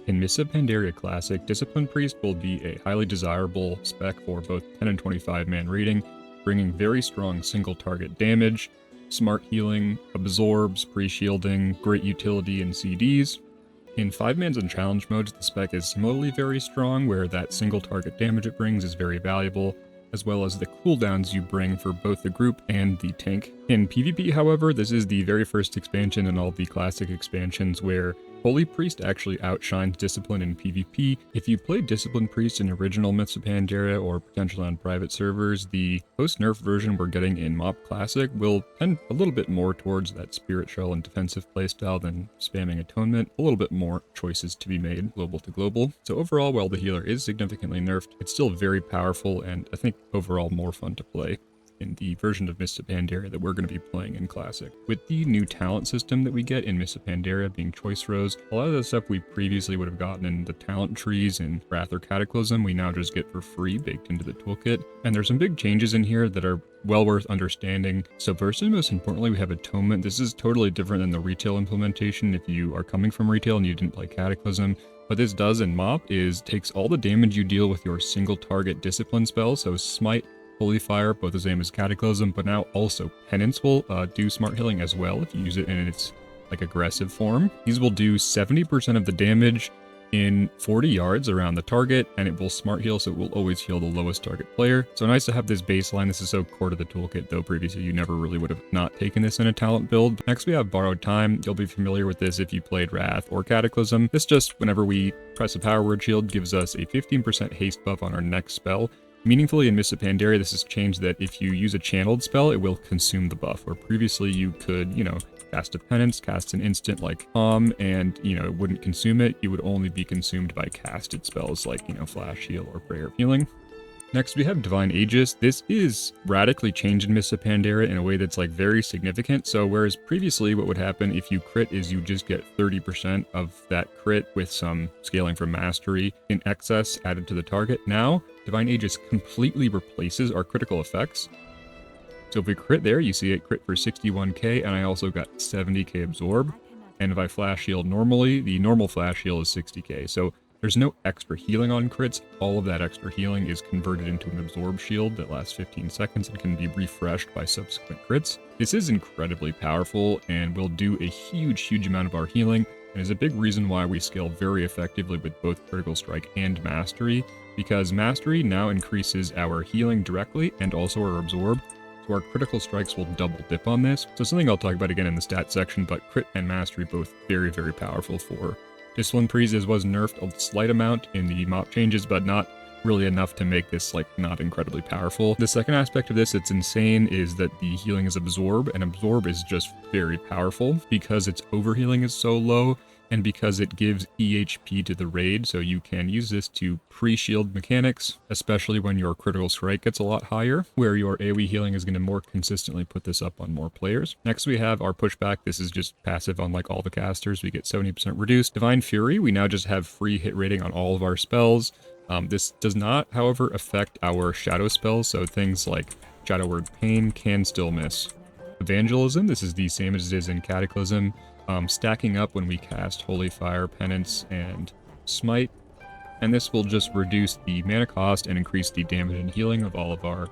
In Mists of Pandaria Classic, Discipline Priest will be a highly desirable spec for both 10 and 25 man rating, bringing very strong single target damage, smart healing, absorbs, pre-shielding, great utility in CDs. In 5-mans and challenge modes, the spec is similarly very strong, where that single target damage it brings is very valuable, as well as the cooldowns you bring for both the group and the tank. In PvP, however, this is the very first expansion in all the classic expansions where Holy Priest actually outshines Discipline in PvP. If you played Discipline Priest in original Myths of Pandaria or potentially on private servers, the post-nerf version we're getting in MoP Classic will tend a little bit more towards that Spirit Shell and defensive playstyle than spamming Atonement, a little bit more choices to be made global to global. So overall, while the healer is significantly nerfed, it's still very powerful and I think overall more fun to play in the version of Mists of Pandaria that we're going to be playing in Classic. With the new talent system that we get in Mists of Pandaria being choice rows, a lot of the stuff we previously would have gotten in the talent trees in Wrath or Cataclysm, we now just get for free baked into the toolkit. And there's some big changes in here that are well worth understanding. So first and most importantly, we have Atonement. This is totally different than the retail implementation. If you are coming from retail and you didn't play Cataclysm, what this does in MoP is takes all the damage you deal with your single target discipline spell, so Smite, Holy Fire, both the same as Cataclysm, but now also Penance will do smart healing as well if you use it in its like aggressive form. These will do 70% of the damage in 40 yards around the target, and it will smart heal, so it will always heal the lowest target player. So nice to have this baseline. This is so core to the toolkit, though previously you never really would have not taken this in a talent build. Next we have Borrowed Time. You'll be familiar with this if you played Wrath or Cataclysm. This just, whenever we press a power word shield, gives us a 15% haste buff on our next spell. Meaningfully in Mists of Pandaria, this has changed that if you use a channeled spell, it will consume the buff, where previously you could, cast a Penance, cast an instant like and, it wouldn't consume it. You would only be consumed by casted spells like, Flash Heal or Prayer of Healing. Next, we have Divine Aegis. This is radically changed in Mists of Pandaria in a way that's very significant. So whereas previously what would happen if you crit is you just get 30% of that crit with some scaling from Mastery in excess added to the target. Now, Divine Aegis completely replaces our critical effects. So if we crit there, you see it crit for 61k, and I also got 70k absorb. And if I flash heal normally, the normal flash heal is 60k. So there's no extra healing on crits. All of that extra healing is converted into an absorb shield that lasts 15 seconds and can be refreshed by subsequent crits. This is incredibly powerful and will do a huge amount of our healing, and is a big reason why we scale very effectively with both Critical Strike and Mastery, because Mastery now increases our healing directly and also our absorb, so our Critical Strikes will double dip on this. So something I'll talk about again in the stats section, but Crit and Mastery both very powerful for Discipline Priest. This was nerfed a slight amount in the MoP changes, but not really enough to make this not incredibly powerful. The second aspect of this that's insane is that the healing is absorb, and absorb is just very powerful because its overhealing is so low and because it gives EHP to the raid, so you can use this to pre-shield mechanics, especially when your critical strike gets a lot higher, where your AoE healing is going to more consistently put this up on more players. Next we have our pushback. This is just passive on all the casters. We get 70% reduced. Divine Fury, we now just have free hit rating on all of our spells. This does not, however, affect our shadow spells, so things like Shadow Word Pain can still miss. Evangelism, this is the same as it is in Cataclysm, stacking up when we cast Holy Fire, Penance, and Smite, and this will just reduce the mana cost and increase the damage and healing of all of our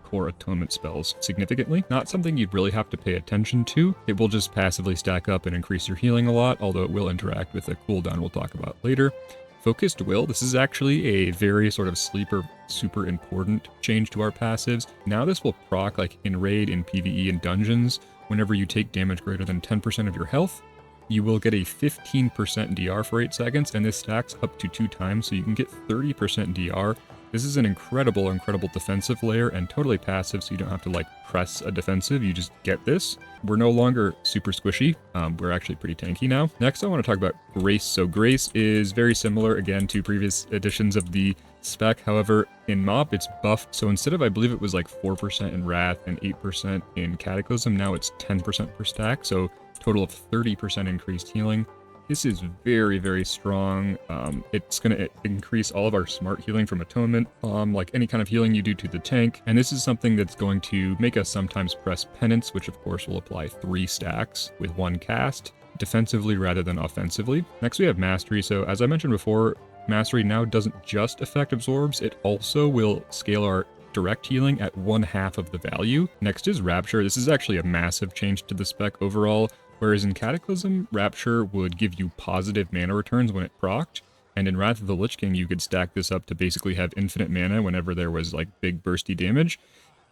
core atonement spells significantly. Not something you'd really have to pay attention to. It will just passively stack up and increase your healing a lot, although it will interact with a cooldown we'll talk about later. Focused Will, this is actually a very sort of sleeper, super important change to our passives. Now this will proc in raid, in PvE, and dungeons. Whenever you take damage greater than 10% of your health, you will get a 15% DR for 8 seconds, and this stacks up to 2 times, so you can get 30% DR. This is an incredible defensive layer and totally passive, so you don't have to press a defensive, you just get this. We're no longer super squishy, we're actually pretty tanky now. Next I want to talk about Grace. So Grace is very similar again to previous editions of the spec, however in MoP it's buffed, so instead of I believe it was 4% in Wrath and 8% in Cataclysm, now it's 10% per stack, so total of 30% increased healing. This is very strong. It's going to increase all of our smart healing from Atonement, like any kind of healing you do to the tank. And this is something that's going to make us sometimes press Penance, which of course will apply 3 stacks with 1 cast. defensively rather than offensively. Next we have Mastery. So as I mentioned before, Mastery now doesn't just affect absorbs, it also will scale our direct healing at 1/2 of the value. Next is Rapture. This is actually a massive change to the spec overall, whereas in Cataclysm, Rapture would give you positive mana returns when it procced, and in Wrath of the Lich King you could stack this up to basically have infinite mana whenever there was like big bursty damage.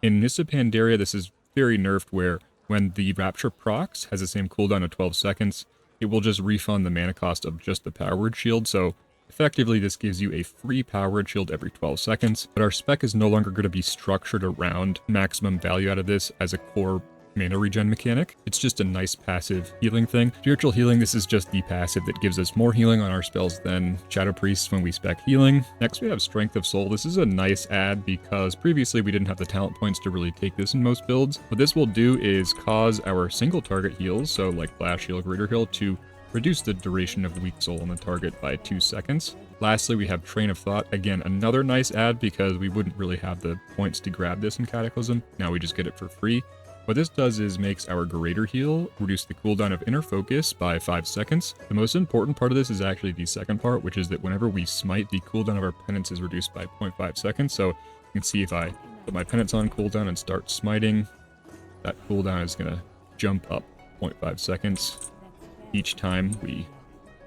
In Mists of Pandaria, this is very nerfed where when the Rapture procs has the same cooldown of 12 seconds, it will just refund the mana cost of just the Power Word Shield, so effectively this gives you a free Power Word Shield every 12 seconds, but our spec is no longer going to be structured around maximum value out of this as a core mana regen mechanic. It's just a nice passive healing thing. Spiritual Healing, this is just the passive that gives us more healing on our spells than Shadow Priests when we spec healing. Next we have Strength of Soul. This is a nice add because previously we didn't have the talent points to really take this in most builds. What this will do is cause our single target heals, so like Flash Heal, Greater Heal, to reduce the duration of the weak soul on the target by 2 seconds. Lastly, we have Train of Thought. Again, another nice add because we wouldn't really have the points to grab this in Cataclysm. Now we just get it for free. What this does is makes our Greater Heal reduce the cooldown of Inner Focus by 5 seconds. The most important part of this is actually the second part, which is that whenever we smite, the cooldown of our penance is reduced by 0.5 seconds. So you can see if I put my penance on cooldown and start smiting, that cooldown is going to jump up 0.5 seconds each time we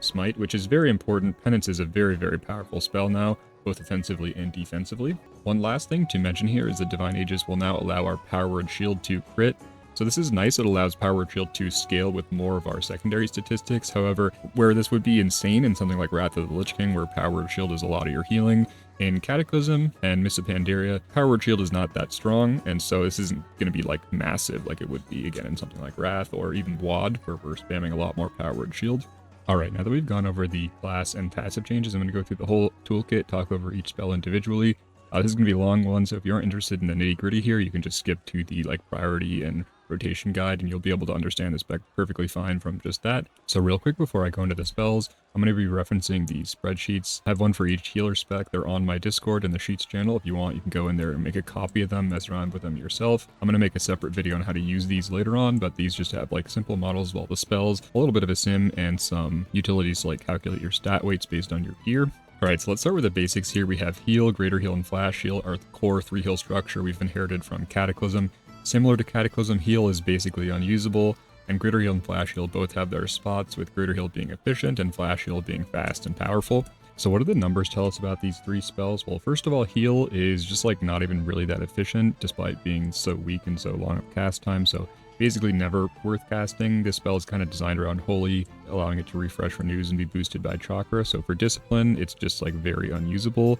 smite, which is very important. Penance is a very, very powerful spell now, both offensively and defensively. One last thing to mention here is that Divine Aegis will now allow our Power Word Shield to crit. So this is nice, it allows Power Word Shield to scale with more of our secondary statistics. However, where this would be insane in something like Wrath of the Lich King, where Power Word Shield is a lot of your healing, in Cataclysm and Mists of Pandaria, Power Word Shield is not that strong, and so this isn't going to be like massive like it would be again in something like Wrath or even WoD, where we're spamming a lot more Power Word Shield. Alright, now that we've gone over the class and passive changes, I'm going to go through the whole toolkit, talk over each spell individually. This is going to be a long one, so if you aren't interested in the nitty-gritty here, you can just skip to the priority and rotation guide, and you'll be able to understand the spec perfectly fine from just that. So real quick before I go into the spells, I'm going to be referencing the spreadsheets. I have one for each healer spec. They're on my Discord and the Sheets channel. If you want, you can go in there and make a copy of them, mess around with them yourself. I'm going to make a separate video on how to use these later on, but these just have simple models of all the spells, a little bit of a sim, and some utilities to calculate your stat weights based on your gear. Alright, so let's start with the basics here. We have Heal, Greater Heal, and Flash Heal are the core 3 heal structure we've inherited from Cataclysm. Similar to Cataclysm, Heal is basically unusable, and Greater Heal and Flash Heal both have their spots, with Greater Heal being efficient and Flash Heal being fast and powerful. So what do the numbers tell us about these 3 spells? Well, first of all, Heal is just not even really that efficient, despite being so weak and so long of cast time, so basically never worth casting. This spell is kind of designed around Holy, allowing it to refresh, renews, and be boosted by Chakra, so for Discipline, it's just very unusable.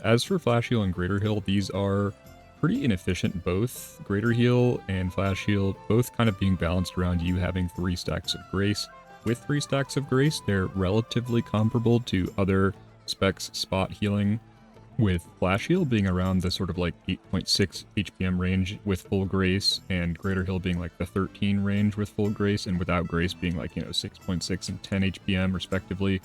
As for Flash Heal and Greater Heal, these are pretty inefficient both. Greater Heal and Flash Heal both kind of being balanced around you having 3 stacks of Grace. With 3 stacks of Grace, they're relatively comparable to other specs spot healing, with Flash Heal being around the sort of 8.6 HPM range with full Grace, and Greater Heal being the 13 range with full Grace, and without Grace being 6.6 and 10 HPM respectively.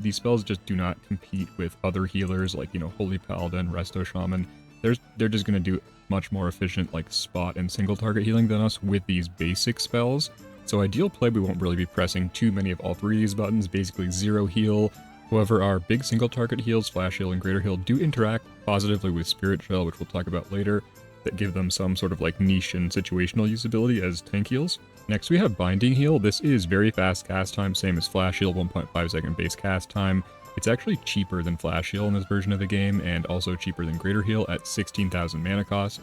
These spells just do not compete with other healers Holy Paladin, Resto Shaman. They're just going to do much more efficient spot and single target healing than us with these basic spells. So ideal play, we won't really be pressing too many of all 3 of these buttons, basically 0 heal. However, our big single target heals, Flash Heal and Greater Heal, do interact positively with Spirit Shell, which we'll talk about later, that give them some sort of niche and situational usability as tank heals. Next we have Binding Heal. This is very fast cast time, same as Flash Heal, 1.5 second base cast time. It's actually cheaper than Flash Heal in this version of the game, and also cheaper than Greater Heal at 16,000 mana cost.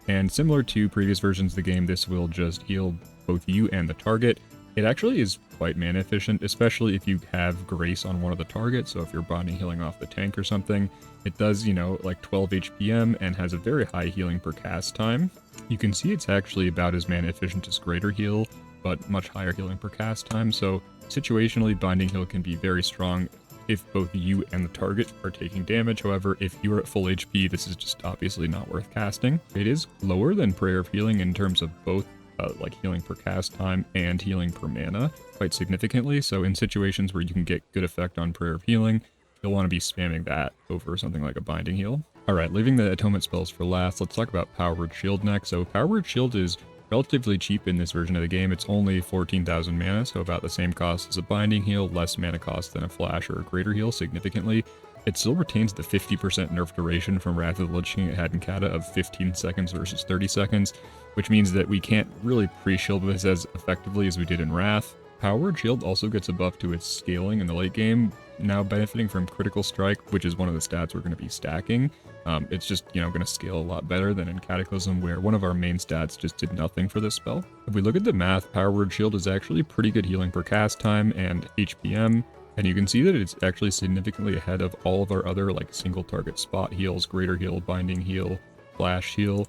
And similar to previous versions of the game, this will just heal both you and the target. It actually is quite mana efficient, especially if you have Grace on one of the targets, so if you're binding healing off the tank or something. It does, 12 HPM and has a very high healing per cast time. You can see it's actually about as mana efficient as Greater Heal, but much higher healing per cast time, so situationally Binding Heal can be very strong if both you and the target are taking damage. However, if you are at full HP, this is just obviously not worth casting. It is lower than Prayer of Healing in terms of both healing per cast time and healing per mana quite significantly, so in situations where you can get good effect on Prayer of Healing, you'll want to be spamming that over something like a Binding Heal. Alright, leaving the Atonement spells for last, let's talk about Power Word Shield next. So Power Word Shield is relatively cheap in this version of the game. It's only 14,000 mana, so about the same cost as a Binding Heal, less mana cost than a Flash or a Greater Heal significantly. It still retains the 50% nerf duration from Wrath of the Lich King it had in Kata of 15 seconds versus 30 seconds, which means that we can't really pre-shield this as effectively as we did in Wrath. Power Word Shield also gets a buff to its scaling in the late game, now benefiting from Critical Strike, which is one of the stats we're going to be stacking. It's just, going to scale a lot better than in Cataclysm, where one of our main stats just did nothing for this spell. If we look at the math, Power Word Shield is actually pretty good healing per cast time and HPM, and you can see that it's actually significantly ahead of all of our other like single target spot heals, Greater Heal, Binding Heal, Flash Heal.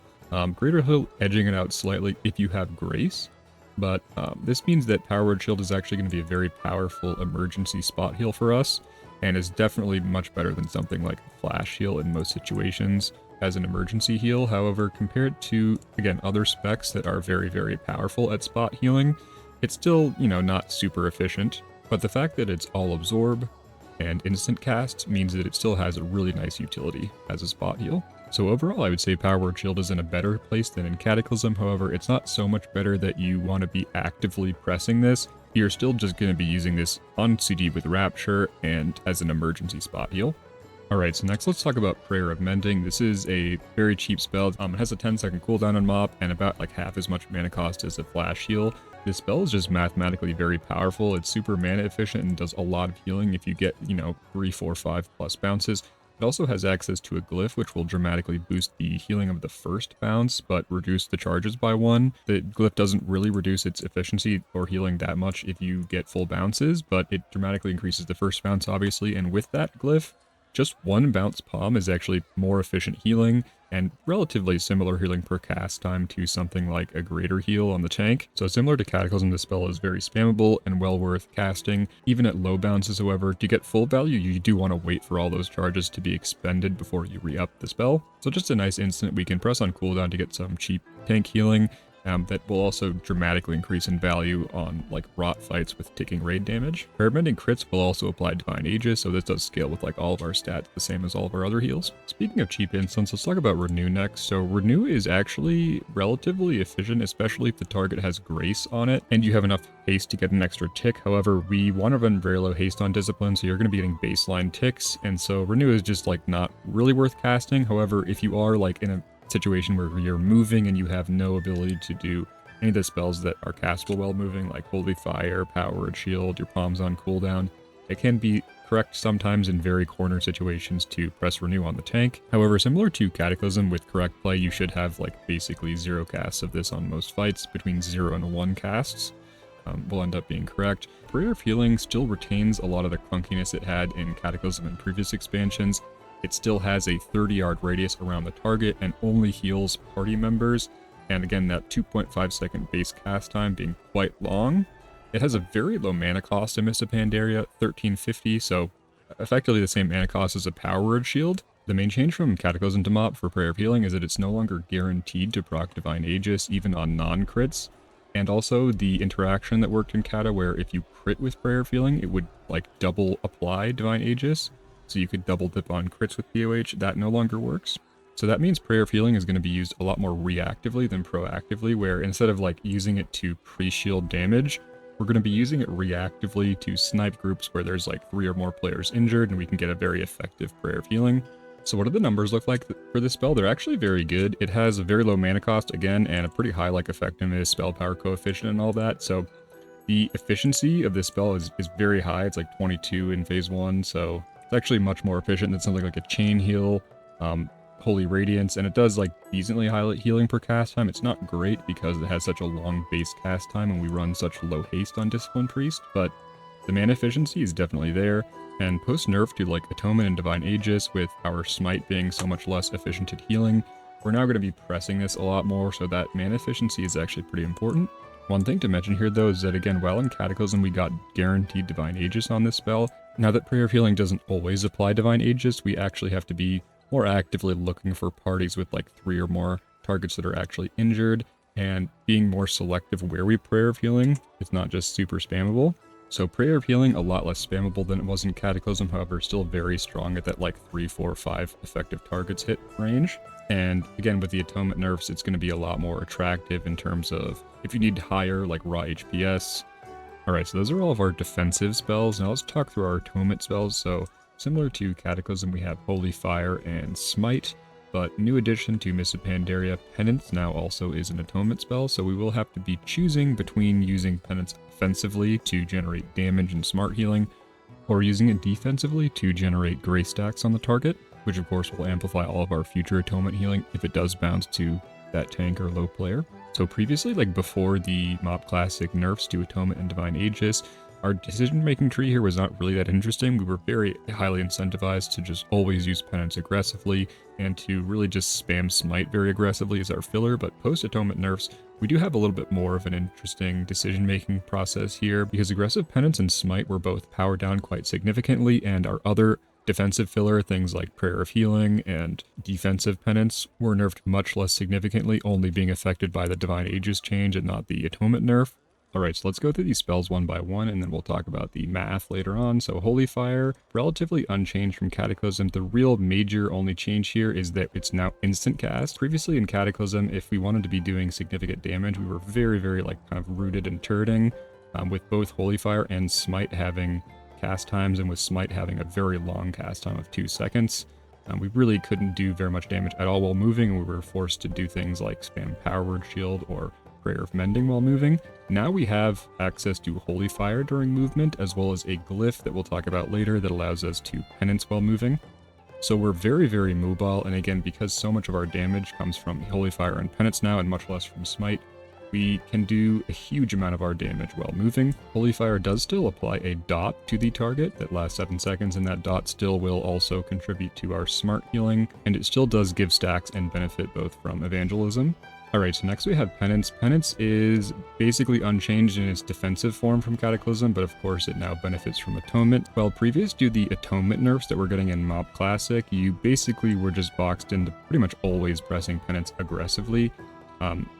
Greater Heal edging it out slightly if you have Grace. But this means that Power Word Shield is actually going to be a very powerful emergency spot heal for us, and is definitely much better than something like Flash Heal in most situations as an emergency heal. However, compared to, again, other specs that are very, very powerful at spot healing, it's still, not super efficient. But the fact that it's all absorb and instant cast means that it still has a really nice utility as a spot heal. So overall, I would say Power Word Shield is in a better place than in Cataclysm. However, it's not so much better that you want to be actively pressing this. You're still just going to be using this on CD with Rapture and as an emergency spot heal. Alright, so next let's talk about Prayer of Mending. This is a very cheap spell. It has a 10-second cooldown on MoP and about like half as much mana cost as a Flash Heal. This spell is just mathematically very powerful. It's super mana efficient and does a lot of healing if you get, 3, 4, 5 plus bounces. It also has access to a Glyph, which will dramatically boost the healing of the first bounce, but reduce the charges by 1. The Glyph doesn't really reduce its efficiency or healing that much if you get full bounces, but it dramatically increases the first bounce, obviously, and with that Glyph, just 1 bounce palm is actually more efficient healing, and relatively similar healing per cast time to something like a Greater Heal on the tank. So similar to Cataclysm, this spell is very spammable and well worth casting. Even at low bounces, however, to get full value, you do want to wait for all those charges to be expended before you re-up the spell. So just a nice instant we can press on cooldown to get some cheap tank healing. That will also dramatically increase in value on like rot fights with ticking raid damage. Prayer Mending crits will also apply Divine Aegis, so this does scale with like all of our stats the same as all of our other heals. Speaking of cheap instants, let's talk about Renew next. So Renew is actually relatively efficient, especially if the target has Grace on it and you have enough haste to get an extra tick. However, we want to run very low haste on Discipline, so you're going to be getting baseline ticks, and so Renew is just like not really worth casting. However, if you are like in a situation where you're moving and you have no ability to do any of the spells that are castable while moving, like Holy Fire, Power Word Shield, your palm's on cooldown, it can be correct sometimes in very corner situations to press Renew on the tank. However, similar to Cataclysm, with correct play, you should have like basically 0 casts of this on most fights. Between 0 and 1 casts will end up being correct. Prayer of Healing still retains a lot of the clunkiness it had in Cataclysm and previous expansions. It still has a 30-yard radius around the target and only heals party members. And again, that 2.5 second base cast time being quite long. It has a very low mana cost in Mists of Pandaria, 1350, so effectively the same mana cost as a Power Word Shield. The main change from Cataclysm to MoP for Prayer of Healing is that it's no longer guaranteed to proc Divine Aegis, even on non-crits. And also the interaction that worked in Kata, where if you crit with Prayer of Healing, it would like double apply Divine Aegis. So you could double dip on crits with POH, that no longer works. So that means Prayer of Healing is going to be used a lot more reactively than proactively, where instead of like using it to pre-shield damage, we're going to be using it reactively to snipe groups where there's like 3 or more players injured, and we can get a very effective Prayer of Healing. So what do the numbers look like for this spell? They're actually very good. It has a very low mana cost again, and a pretty high like effectiveness, spell power coefficient, and all that. So the efficiency of this spell is very high. It's like 22 in phase 1, so it's actually much more efficient than something like a Chain Heal, Holy Radiance, and it does like decently high healing per cast time. It's not great because it has such a long base cast time and we run such low haste on Discipline Priest, but the mana efficiency is definitely there. And post nerf to like Atonement and Divine Aegis, with our Smite being so much less efficient at healing, we're now going to be pressing this a lot more, so that mana efficiency is actually pretty important. One thing to mention here though is that again, while in Cataclysm we got guaranteed Divine Aegis on this spell, now that Prayer of Healing doesn't always apply Divine Aegis, we actually have to be more actively looking for parties with like 3 or more targets that are actually injured, and being more selective where we Prayer of Healing. It's not just super spammable. So Prayer of Healing, a lot less spammable than it was in Cataclysm, however still very strong at that like 3, 4, 5 effective targets hit range. And again, with the atonement nerfs, it's going to be a lot more attractive in terms of if you need higher, like raw HPS. Alright, so those are all of our defensive spells. Now let's talk through our atonement spells. So similar to Cataclysm, we have Holy Fire and Smite, but new addition to Mists of Pandaria, Penance now also is an atonement spell, so we will have to be choosing between using Penance offensively to generate damage and smart healing, or using it defensively to generate grace stacks on the target, which of course will amplify all of our future atonement healing if it does bounce to that tank or low player. So previously, like before the MoP Classic nerfs to Atonement and Divine Aegis, our decision-making tree here was not really that interesting. We were very highly incentivized to just always use Penance aggressively and to really just spam Smite very aggressively as our filler, but post-Atonement nerfs, we do have a little bit more of an interesting decision-making process here because aggressive Penance and Smite were both powered down quite significantly, and our other defensive filler, things like Prayer of Healing and defensive Penance, were nerfed much less significantly, only being affected by the Divine Aegis change and not the Atonement nerf. Alright, so let's go through these spells one by one, and then we'll talk about the math later on. So Holy Fire, relatively unchanged from Cataclysm. The real major only change here is that it's now instant cast. Previously in Cataclysm, if we wanted to be doing significant damage, we were very, very like kind of rooted and turreting, with both Holy Fire and Smite having cast times, and with Smite having a very long cast time of 2 seconds. We really couldn't do very much damage at all while moving, and we were forced to do things like spam Power Word Shield or Prayer of Mending while moving. Now we have access to Holy Fire during movement, as well as a Glyph that we'll talk about later that allows us to Penance while moving. So we're very, very mobile, and again, because so much of our damage comes from Holy Fire and Penance now, and much less from Smite, we can do a huge amount of our damage while moving. Holy Fire does still apply a dot to the target that lasts 7 seconds, and that dot still will also contribute to our smart healing, and it still does give stacks and benefit both from evangelism. Alright, so next we have Penance. Penance is basically unchanged in its defensive form from Cataclysm, but of course it now benefits from Atonement. While previous to the Atonement nerfs that we're getting in MoP Classic, you basically were just boxed into pretty much always pressing Penance aggressively.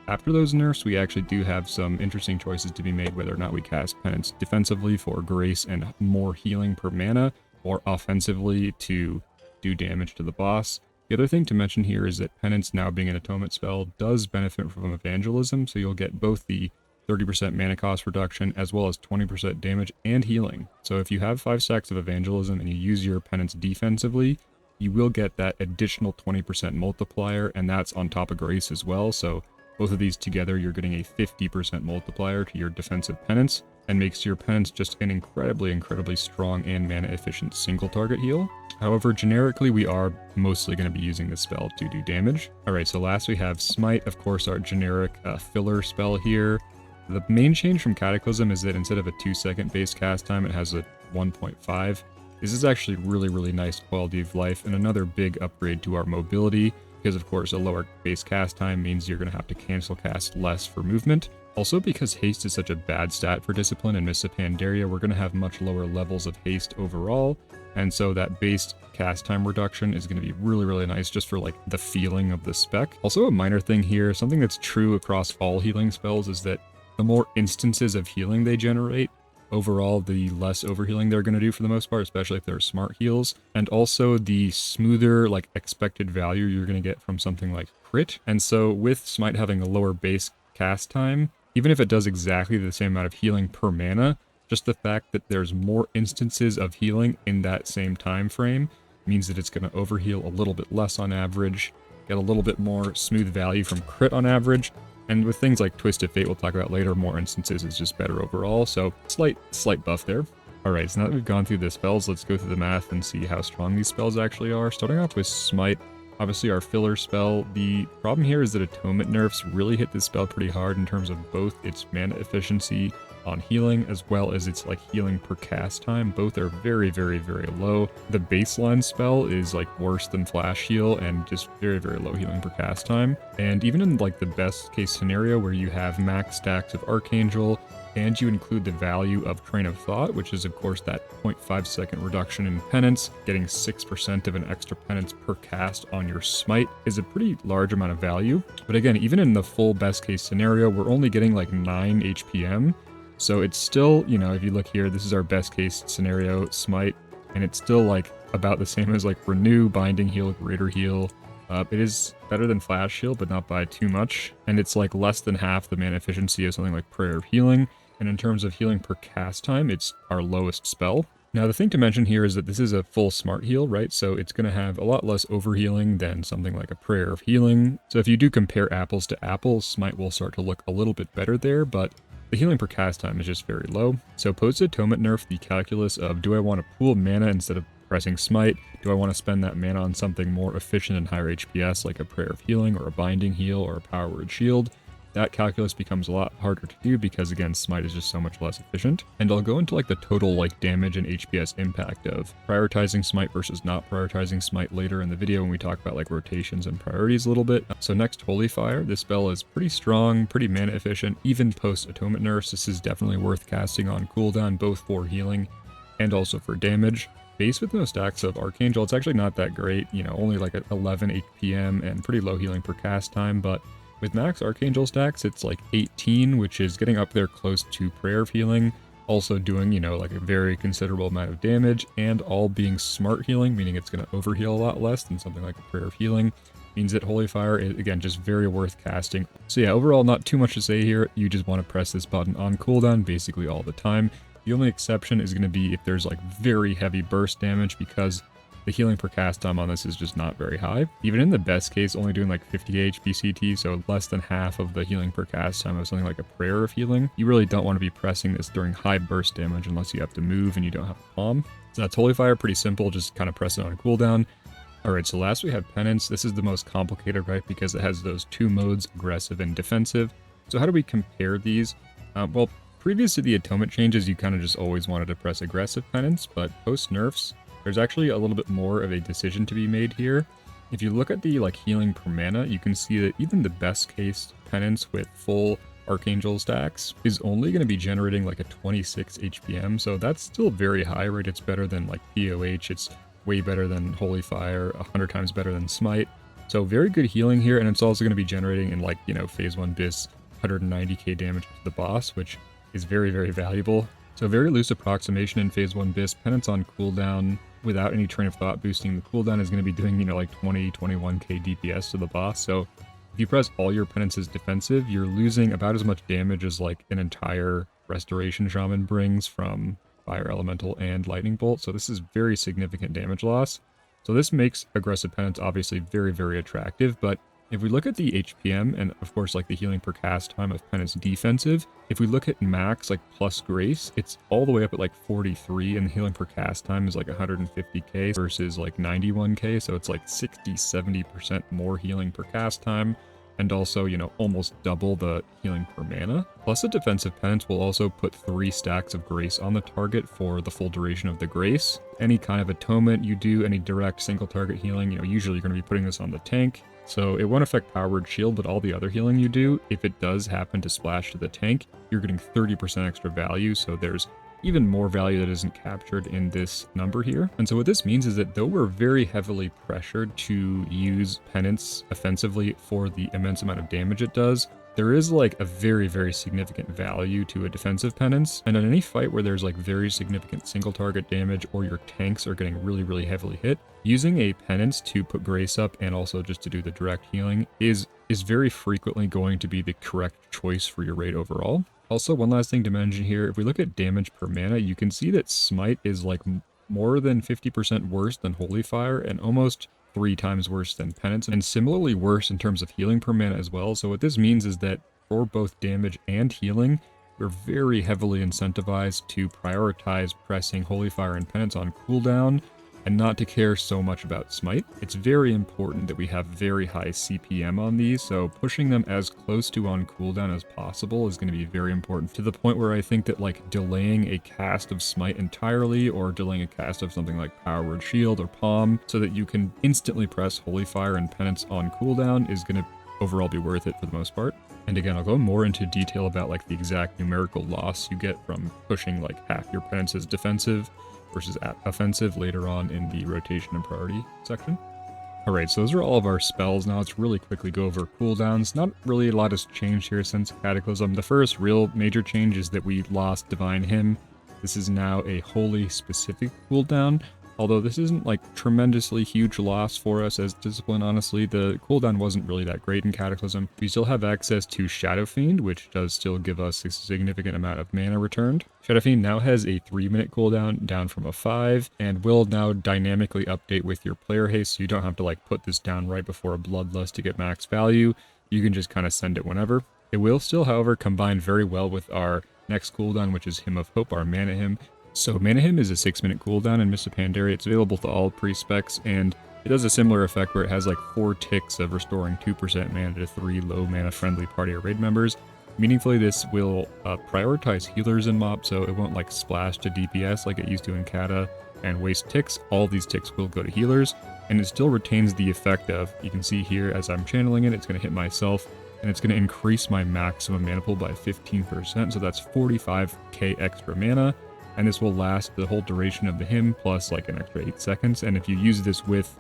After those nerfs, we actually do have some interesting choices to be made, whether or not we cast Penance defensively for grace and more healing per mana, or offensively to do damage to the boss. The other thing to mention here is that Penance, now being an Atonement spell, does benefit from Evangelism, so you'll get both the 30% mana cost reduction as well as 20% damage and healing. So if you have 5 stacks of Evangelism and you use your Penance defensively, you will get that additional 20% multiplier, and that's on top of Grace as well, so both of these together, you're getting a 50% multiplier to your defensive Penance, and makes your Penance just an incredibly, incredibly strong and mana-efficient single target heal. However, generically, we are mostly going to be using this spell to do damage. Alright, so last we have Smite, of course, our generic filler spell here. The main change from Cataclysm is that instead of a 2-second base cast time, it has a 1.5. This is actually really, really nice quality of life, and another big upgrade to our mobility, because of course a lower base cast time means you're going to have to cancel cast less for movement. Also, because haste is such a bad stat for Discipline and Mists of Pandaria, we're going to have much lower levels of haste overall, and so that base cast time reduction is going to be really, really nice just for like the feeling of the spec. Also, a minor thing here, something that's true across all healing spells, is that the more instances of healing they generate, overall, the less overhealing they're going to do for the most part, especially if they're smart heals. And also the smoother, like, expected value you're going to get from something like crit. And so with Smite having a lower base cast time, even if it does exactly the same amount of healing per mana, just the fact that there's more instances of healing in that same time frame means that it's going to overheal a little bit less on average, get a little bit more smooth value from crit on average. And with things like Twisted Fate we'll talk about later, more instances is just better overall, so slight buff there. Alright, so now that we've gone through the spells, let's go through the math and see how strong these spells actually are. Starting off with Smite, obviously our filler spell. The problem here is that Atonement nerfs really hit this spell pretty hard in terms of both its mana efficiency on healing, as well as its like healing per cast time. Both are very, very, very low. The baseline spell is like worse than Flash Heal and just very, very low healing per cast time. And even in like the best case scenario where you have max stacks of Archangel and you include the value of Train of Thought, which is of course that 0.5 second reduction in Penance, getting 6% of an extra Penance per cast on your Smite is a pretty large amount of value. But again, even in the full best case scenario, we're only getting like 9 HPM. So it's still, you know, if you look here, this is our best case scenario, Smite, and it's still like about the same as like Renew, Binding Heal, Greater Heal, It is better than Flash Shield, but not by too much, and it's like less than half the mana efficiency of something like Prayer of Healing, and in terms of healing per cast time, it's our lowest spell. Now, the thing to mention here is that this is a full smart heal, right? So it's going to have a lot less overhealing than something like a Prayer of Healing. So if you do compare apples to apples, Smite will start to look a little bit better there, but the healing per cast time is just very low. So post-Atonement nerf, the calculus of do I want to pool mana instead of pressing Smite? Do I want to spend that mana on something more efficient and higher HPS like a Prayer of Healing or a Binding Heal or a Power Word Shield? That calculus becomes a lot harder to do because, again, Smite is just so much less efficient. And I'll go into like the total like damage and HPS impact of prioritizing Smite versus not prioritizing Smite later in the video when we talk about like rotations and priorities a little bit. So next, Holy Fire. This spell is pretty strong, pretty mana efficient, even post Atonement nerfs. This is definitely worth casting on cooldown, both for healing and also for damage. Base with no stacks of Archangel, it's actually not that great, you know, only like 11 HPM and pretty low healing per cast time, but with max Archangel stacks, it's like 18, which is getting up there close to Prayer of Healing, also doing, you know, like a very considerable amount of damage, and all being smart healing, meaning it's going to overheal a lot less than something like a Prayer of Healing, means that Holy Fire is, again, just very worth casting. So yeah, overall, not too much to say here. You just want to press this button on cooldown basically all the time. The only exception is going to be if there's like very heavy burst damage, because the healing per cast time on this is just not very high. Even in the best case, only doing like 50 HP CT, so less than half of the healing per cast time of something like a Prayer of Healing. You really don't want to be pressing this during high burst damage unless you have to move and you don't have a palm. So that's Holy Fire, pretty simple, just kind of press it on cooldown. Alright, so last we have Penance. This is the most complicated, right, because it has those two modes, aggressive and defensive. So how do we compare these? Well, previous to the Atonement changes, you kind of just always wanted to press aggressive Penance, but post nerfs, there's actually a little bit more of a decision to be made here. If you look at the like healing per mana, you can see that even the best case Penance with full Archangel stacks is only going to be generating like a 26 HPM, so that's still very high, right? It's better than like POH, it's way better than Holy Fire, 100 times better than Smite. So very good healing here, and it's also going to be generating in like, you know, phase 1 bis 190k damage to the boss, which is very, very valuable. So very loose approximation in phase 1 bis, Penance on cooldown without any train of thought boosting the cooldown is going to be doing, you know, like 20, 21k DPS to the boss. So if you press all your Penances defensive, you're losing about as much damage as like an entire Restoration Shaman brings from Fire Elemental and Lightning Bolt. So this is very significant damage loss. So this makes aggressive Penance obviously very, very attractive, but if we look at the HPM and of course like the healing per cast time of Penance defensive, if we look at max like plus Grace, it's all the way up at like 43, and the healing per cast time is like 150k versus like 91k, so it's like 60-70% more healing per cast time, and also, you know, almost double the healing per mana. Plus the defensive Penance will also put 3 stacks of Grace on the target for the full duration of the Grace. Any kind of atonement you do, any direct single target healing, you know, usually you're going to be putting this on the tank. So it won't affect Power Word Shield, but all the other healing you do, if it does happen to splash to the tank, you're getting 30% extra value, so there's even more value that isn't captured in this number here. And so what this means is that though we're very heavily pressured to use Penance offensively for the immense amount of damage it does, there is like a very, very significant value to a defensive Penance. And in any fight where there's like very significant single target damage or your tanks are getting really, really heavily hit, using a Penance to put Grace up and also just to do the direct healing is very frequently going to be the correct choice for your raid overall. Also, one last thing to mention here, if we look at damage per mana, you can see that Smite is like more than 50% worse than Holy Fire and almost 3 times worse than Penance, and similarly worse in terms of healing per mana as well. So what this means is that for both damage and healing, we're very heavily incentivized to prioritize pressing Holy Fire and Penance on cooldown and not to care so much about Smite. It's very important that we have very high CPM on these, so pushing them as close to on cooldown as possible is going to be very important, to the point where I think that like delaying a cast of Smite entirely or delaying a cast of something like Power Word Shield or Palm so that you can instantly press Holy Fire and Penance on cooldown is going to overall be worth it for the most part. And again, I'll go more into detail about like the exact numerical loss you get from pushing like half your Penances defensive versus offensive later on in the rotation and priority section. Alright, so those are all of our spells. Now let's really quickly go over cooldowns. Not really a lot has changed here since Cataclysm. The first real major change is that we lost Divine Hymn. This is now a holy specific cooldown. Although this isn't like tremendously huge loss for us as Discipline, honestly. The cooldown wasn't really that great in Cataclysm. We still have access to Shadow Fiend, which does still give us a significant amount of mana returned. Shadow Fiend now has a 3-minute cooldown down from a 5, and will now dynamically update with your player haste, so you don't have to like put this down right before a Bloodlust to get max value. You can just kind of send it whenever. It will still, however, combine very well with our next cooldown, which is Hymn of Hope, our Mana Hymn. So Mana Hymn is a 6-minute cooldown in Mists of Pandaria. It's available to all pre-specs, and it does a similar effect where it has like 4 ticks of restoring 2% mana to 3 low mana friendly party or raid members. Meaningfully, this will prioritize healers in MoP, so it won't like splash to DPS like it used to in Kata and waste ticks. All these ticks will go to healers, and it still retains the effect of, you can see here as I'm channeling it, it's going to hit myself, and it's going to increase my maximum mana pool by 15%, so that's 45k extra mana. And this will last the whole duration of the hymn, plus like an extra 8 seconds. And if you use this with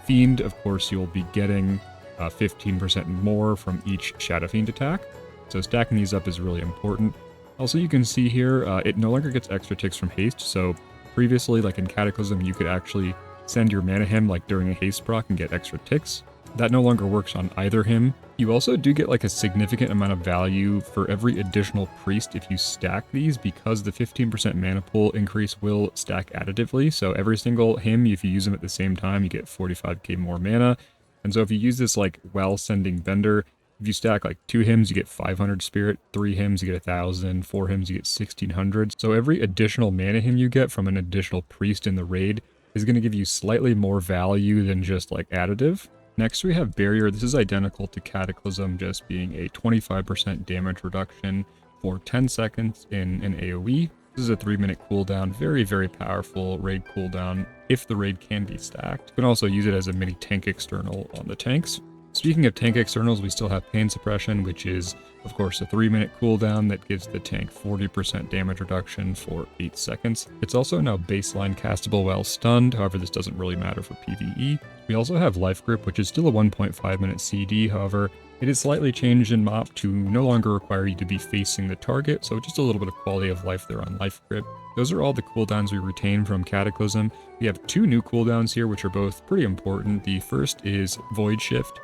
Fiend, of course, you'll be getting 15% more from each Shadow Fiend attack. So stacking these up is really important. Also, you can see here, it no longer gets extra ticks from haste. So previously, like in Cataclysm, you could actually send your Mana Hymn like during a haste proc and get extra ticks. That no longer works on either hymn. You also do get like a significant amount of value for every additional priest if you stack these, because the 15% mana pool increase will stack additively. So every single hymn, if you use them at the same time, you get 45k more mana. And so if you use this like while sending Bender, if you stack like 2 hymns, you get 500 spirit, 3 hymns, you get 1,000, 4 hymns, you get 1,600. So every additional mana hymn you get from an additional priest in the raid is going to give you slightly more value than just like additive. Next we have Barrier. This is identical to Cataclysm, just being a 25% damage reduction for 10 seconds in an AoE. This is a 3-minute cooldown, very, very powerful raid cooldown if the raid can be stacked. You can also use it as a mini tank external on the tanks. Speaking of tank externals, we still have Pain Suppression, which is, of course, a 3-minute cooldown that gives the tank 40% damage reduction for 8 seconds. It's also now baseline castable while stunned, however this doesn't really matter for PvE. We also have Life Grip, which is still a 1.5-minute CD, however, it is slightly changed in MoP to no longer require you to be facing the target, so just a little bit of quality of life there on Life Grip. Those are all the cooldowns we retain from Cataclysm. We have 2 new cooldowns here, which are both pretty important. The first is Void Shift.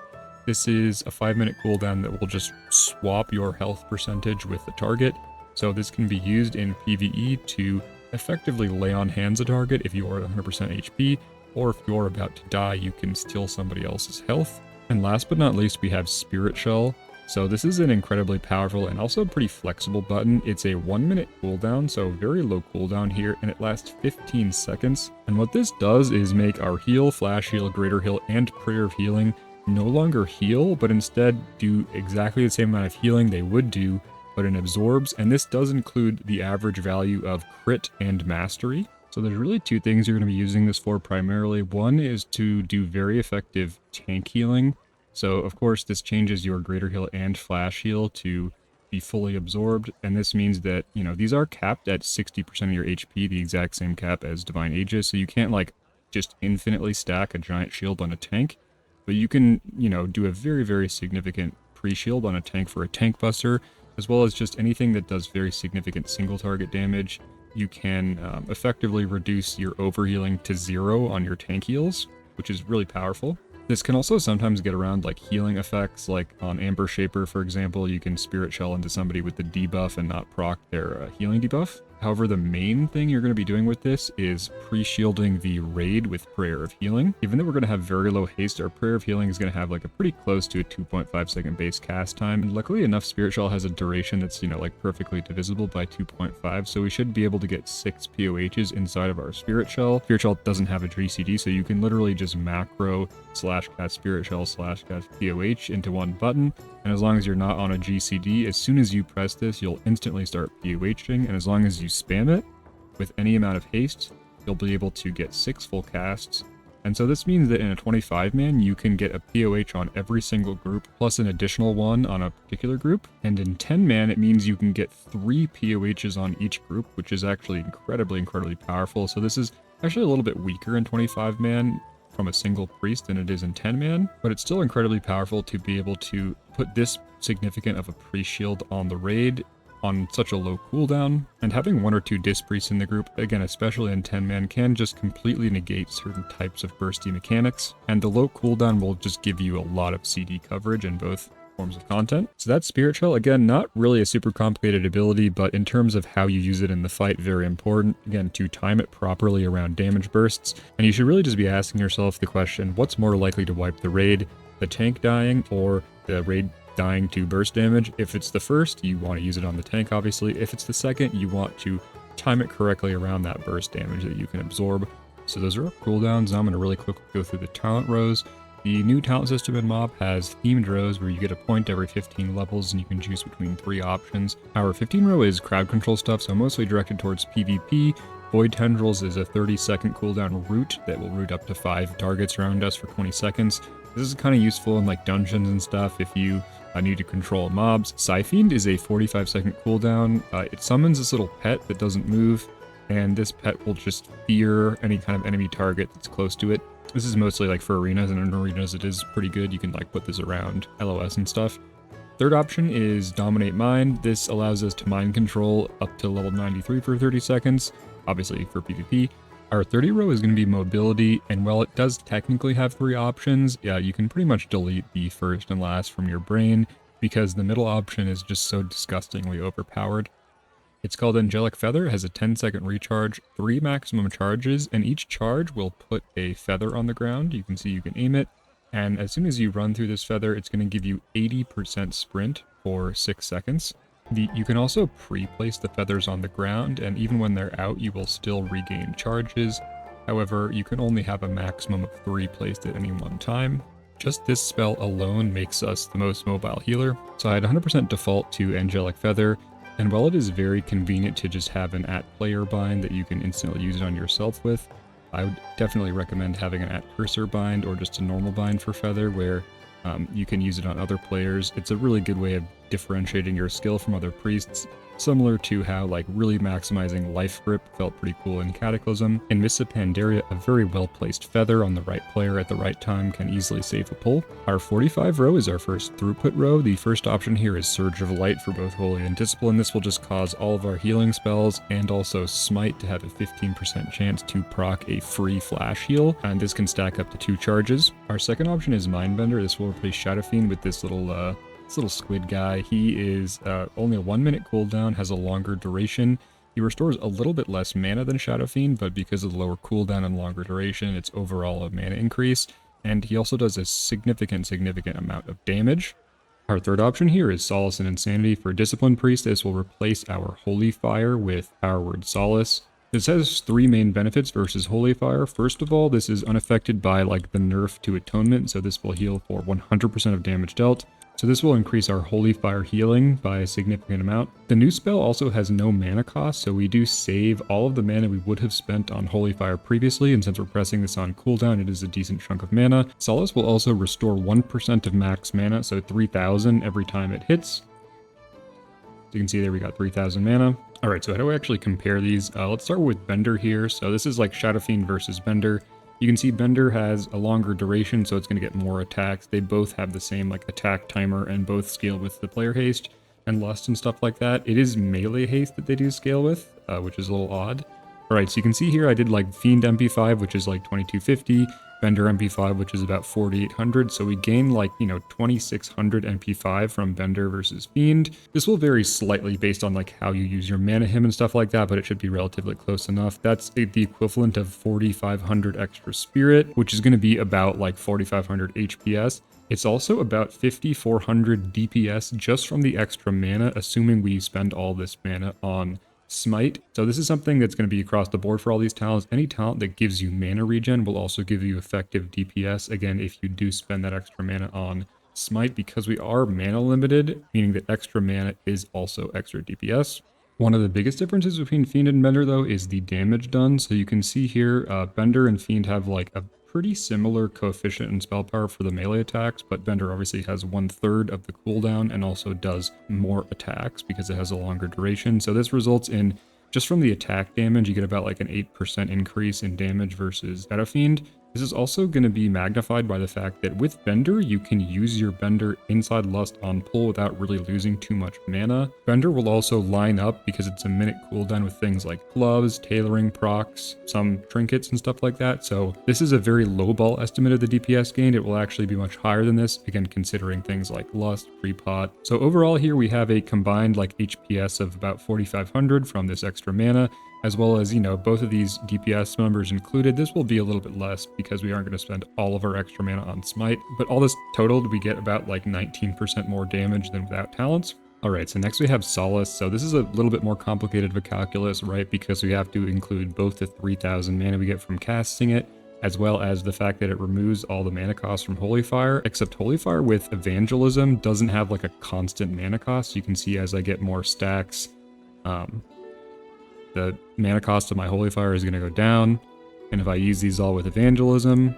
This is a 5-minute cooldown that will just swap your health percentage with the target. So this can be used in PvE to effectively lay on hands a target if you are at 100% HP, or if you're about to die, you can steal somebody else's health. And last but not least, we have Spirit Shell. So this is an incredibly powerful and also pretty flexible button. It's a 1-minute cooldown, so very low cooldown here, and it lasts 15 seconds. And what this does is make our heal, flash heal, greater heal, and prayer of healing no longer heal, but instead do exactly the same amount of healing they would do, but it absorbs, and this does include the average value of crit and mastery. So there's really 2 things you're going to be using this for primarily. One is to do very effective tank healing. So of course this changes your greater heal and flash heal to be fully absorbed, and this means that, you know, these are capped at 60% of your HP, the exact same cap as Divine Aegis, so you can't like just infinitely stack a giant shield on a tank. But you can, you know, do a very, very significant pre-shield on a tank for a tank buster, as well as just anything that does very significant single target damage. You can effectively reduce your overhealing to 0 on your tank heals, which is really powerful. This can also sometimes get around like healing effects, like on Amber Shaper, for example, you can Spirit Shell into somebody with the debuff and not proc their healing debuff. However, the main thing you're going to be doing with this is pre-shielding the raid with Prayer of Healing. Even though we're going to have very low haste, our Prayer of Healing is going to have like a pretty close to a 2.5 second base cast time. And luckily enough, Spirit Shell has a duration that's, you know, like perfectly divisible by 2.5. So we should be able to get 6 POHs inside of our Spirit Shell. Spirit Shell doesn't have a GCD, so you can literally just macro /cast Spirit Shell /cast POH into one button. And as long as you're not on a GCD, as soon as you press this, you'll instantly start POHing. And as long as you spam it with any amount of haste, you'll be able to get 6 full casts. And so this means that in a 25-man, you can get a POH on every single group, plus an additional one on a particular group. And in 10-man, it means you can get 3 POHs on each group, which is actually incredibly, incredibly powerful. So this is actually a little bit weaker in 25-man from a single priest than it is in 10-man, but it's still incredibly powerful to be able to put this significant of a pre-shield on the raid on such a low cooldown, and having 1 or 2 Disc Priests in the group, again especially in 10-man, can just completely negate certain types of bursty mechanics, and the low cooldown will just give you a lot of CD coverage in both forms of content. So that's Spirit Shell. Again, not really a super complicated ability, but in terms of how you use it in the fight, very important. Again, to time it properly around damage bursts, and you should really just be asking yourself the question, what's more likely to wipe the raid? The tank dying or the raid dying to burst damage? If it's the first, you want to use it on the tank, obviously. If it's the second, you want to time it correctly around that burst damage that you can absorb. So those are our cooldowns. Now I'm going to really quickly go through the talent rows. The new talent system in MoP has themed rows where you get a point every 15 levels and you can choose between 3 options. Our 15 row is crowd control stuff, so mostly directed towards PvP. Void Tendrils is a 30-second cooldown root that will root up to 5 targets around us for 20 seconds. This is kind of useful in like dungeons and stuff if you need to control mobs. Psyfiend is a 45-second cooldown. It summons this little pet that doesn't move, and this pet will just fear any kind of enemy target that's close to it. This is mostly like for arenas, and in arenas it is pretty good. You can like put this around LOS and stuff. Third option is Dominate Mind. This allows us to mind control up to level 93 for 30 seconds, obviously for PvP. Our 30 row is going to be Mobility, and while it does technically have 3 options, yeah, you can pretty much delete the first and last from your brain because the middle option is just so disgustingly overpowered. It's called Angelic Feather, has a 10-second recharge, 3 maximum charges, and each charge will put a feather on the ground. You can see you can aim it, and as soon as you run through this feather, it's going to give you 80% sprint for 6 seconds. You can also pre-place the feathers on the ground, and even when they're out, you will still regain charges. However, you can only have a maximum of 3 placed at any one time. Just this spell alone makes us the most mobile healer, so I had 100% default to Angelic Feather. And while it is very convenient to just have an @player bind that you can instantly use it on yourself with, I would definitely recommend having an @cursor bind or just a normal bind for Feather where you can use it on other players. It's a really good way of differentiating your skill from other priests, similar to how like really maximizing life grip felt pretty cool in Cataclysm. In Mists of Pandaria, a very well placed feather on the right player at the right time can easily save a pull. Our 45 row is our first throughput row. The first option here is Surge of Light for both Holy and Discipline. This will just cause all of our healing spells and also Smite to have a 15% chance to proc a free flash heal, and this can stack up to 2 charges. Our second option is Mindbender. This will replace Shadow Fiend with this little squid guy. He is only a 1-minute cooldown, has a longer duration. He restores a little bit less mana than Shadow Fiend, but because of the lower cooldown and longer duration, it's overall a mana increase. And he also does a significant amount of damage. Our third option here is Solace and Insanity. For Discipline Priest, this will replace our Holy Fire with Power Word Solace. This has 3 main benefits versus Holy Fire. First of all, this is unaffected by like the nerf to Atonement, so this will heal for 100% of damage dealt. So this will increase our Holy Fire healing by a significant amount. The new spell also has no mana cost, so we do save all of the mana we would have spent on Holy Fire previously, and since we're pressing this on cooldown, it is a decent chunk of mana. Solace will also restore 1% of max mana, so 3,000 every time it hits. So you can see there we got 3,000 mana. Alright, so how do we actually compare these? Let's start with Bender here. So this is like Shadow Fiend versus Bender. You can see Bender has a longer duration, so it's going to get more attacks. They both have the same like attack timer and both scale with the player haste and lust and stuff like that. It is melee haste that they do scale with, which is a little odd. Alright, so you can see here I did like Fiend MP5, which is like 2250, Bender MP5, which is about 4800, so we gain like, 2600 MP5 from Bender versus Fiend. This will vary slightly based on like how you use your mana hymn and stuff like that, but it should be relatively close enough. That's the equivalent of 4500 extra spirit, which is going to be about like 4500 HPS. It's also about 5400 DPS just from the extra mana, assuming we spend all this mana on Smite. So this is something that's going to be across the board for all these talents. Any talent that gives you mana regen will also give you effective DPS, again, if you do spend that extra mana on Smite, because we are mana limited, meaning that extra mana is also extra DPS. One of the biggest differences between Fiend and Bender, though, is the damage done. So you can see here, Bender and Fiend have like a pretty similar coefficient and spell power for the melee attacks, but Bender obviously has 1/3 of the cooldown and also does more attacks because it has a longer duration. So this results in, just from the attack damage, you get about like an 8% increase in damage versus Shadow Fiend. This is also going to be magnified by the fact that with Bender, you can use your Bender inside Lust on pull without really losing too much mana. Bender will also line up because it's a minute cooldown with things like gloves, tailoring procs, some trinkets and stuff like that. So this is a very low ball estimate of the DPS gained. It will actually be much higher than this, again, considering things like Lust, pre-pot. So overall here we have a combined like HPS of about 4,500 from this extra mana, as well as, you know, both of these DPS numbers included. This will be a little bit less because we aren't going to spend all of our extra mana on Smite, but all this totaled, we get about like 19% more damage than without talents. Alright, so next we have Solace. So this is a little bit more complicated of a calculus, right? Because we have to include both the 3,000 mana we get from casting it, as well as the fact that it removes all the mana costs from Holy Fire, except Holy Fire with Evangelism doesn't have like a constant mana cost. You can see as I get more stacks, the mana cost of my Holy Fire is going to go down, and if I use these all with Evangelism,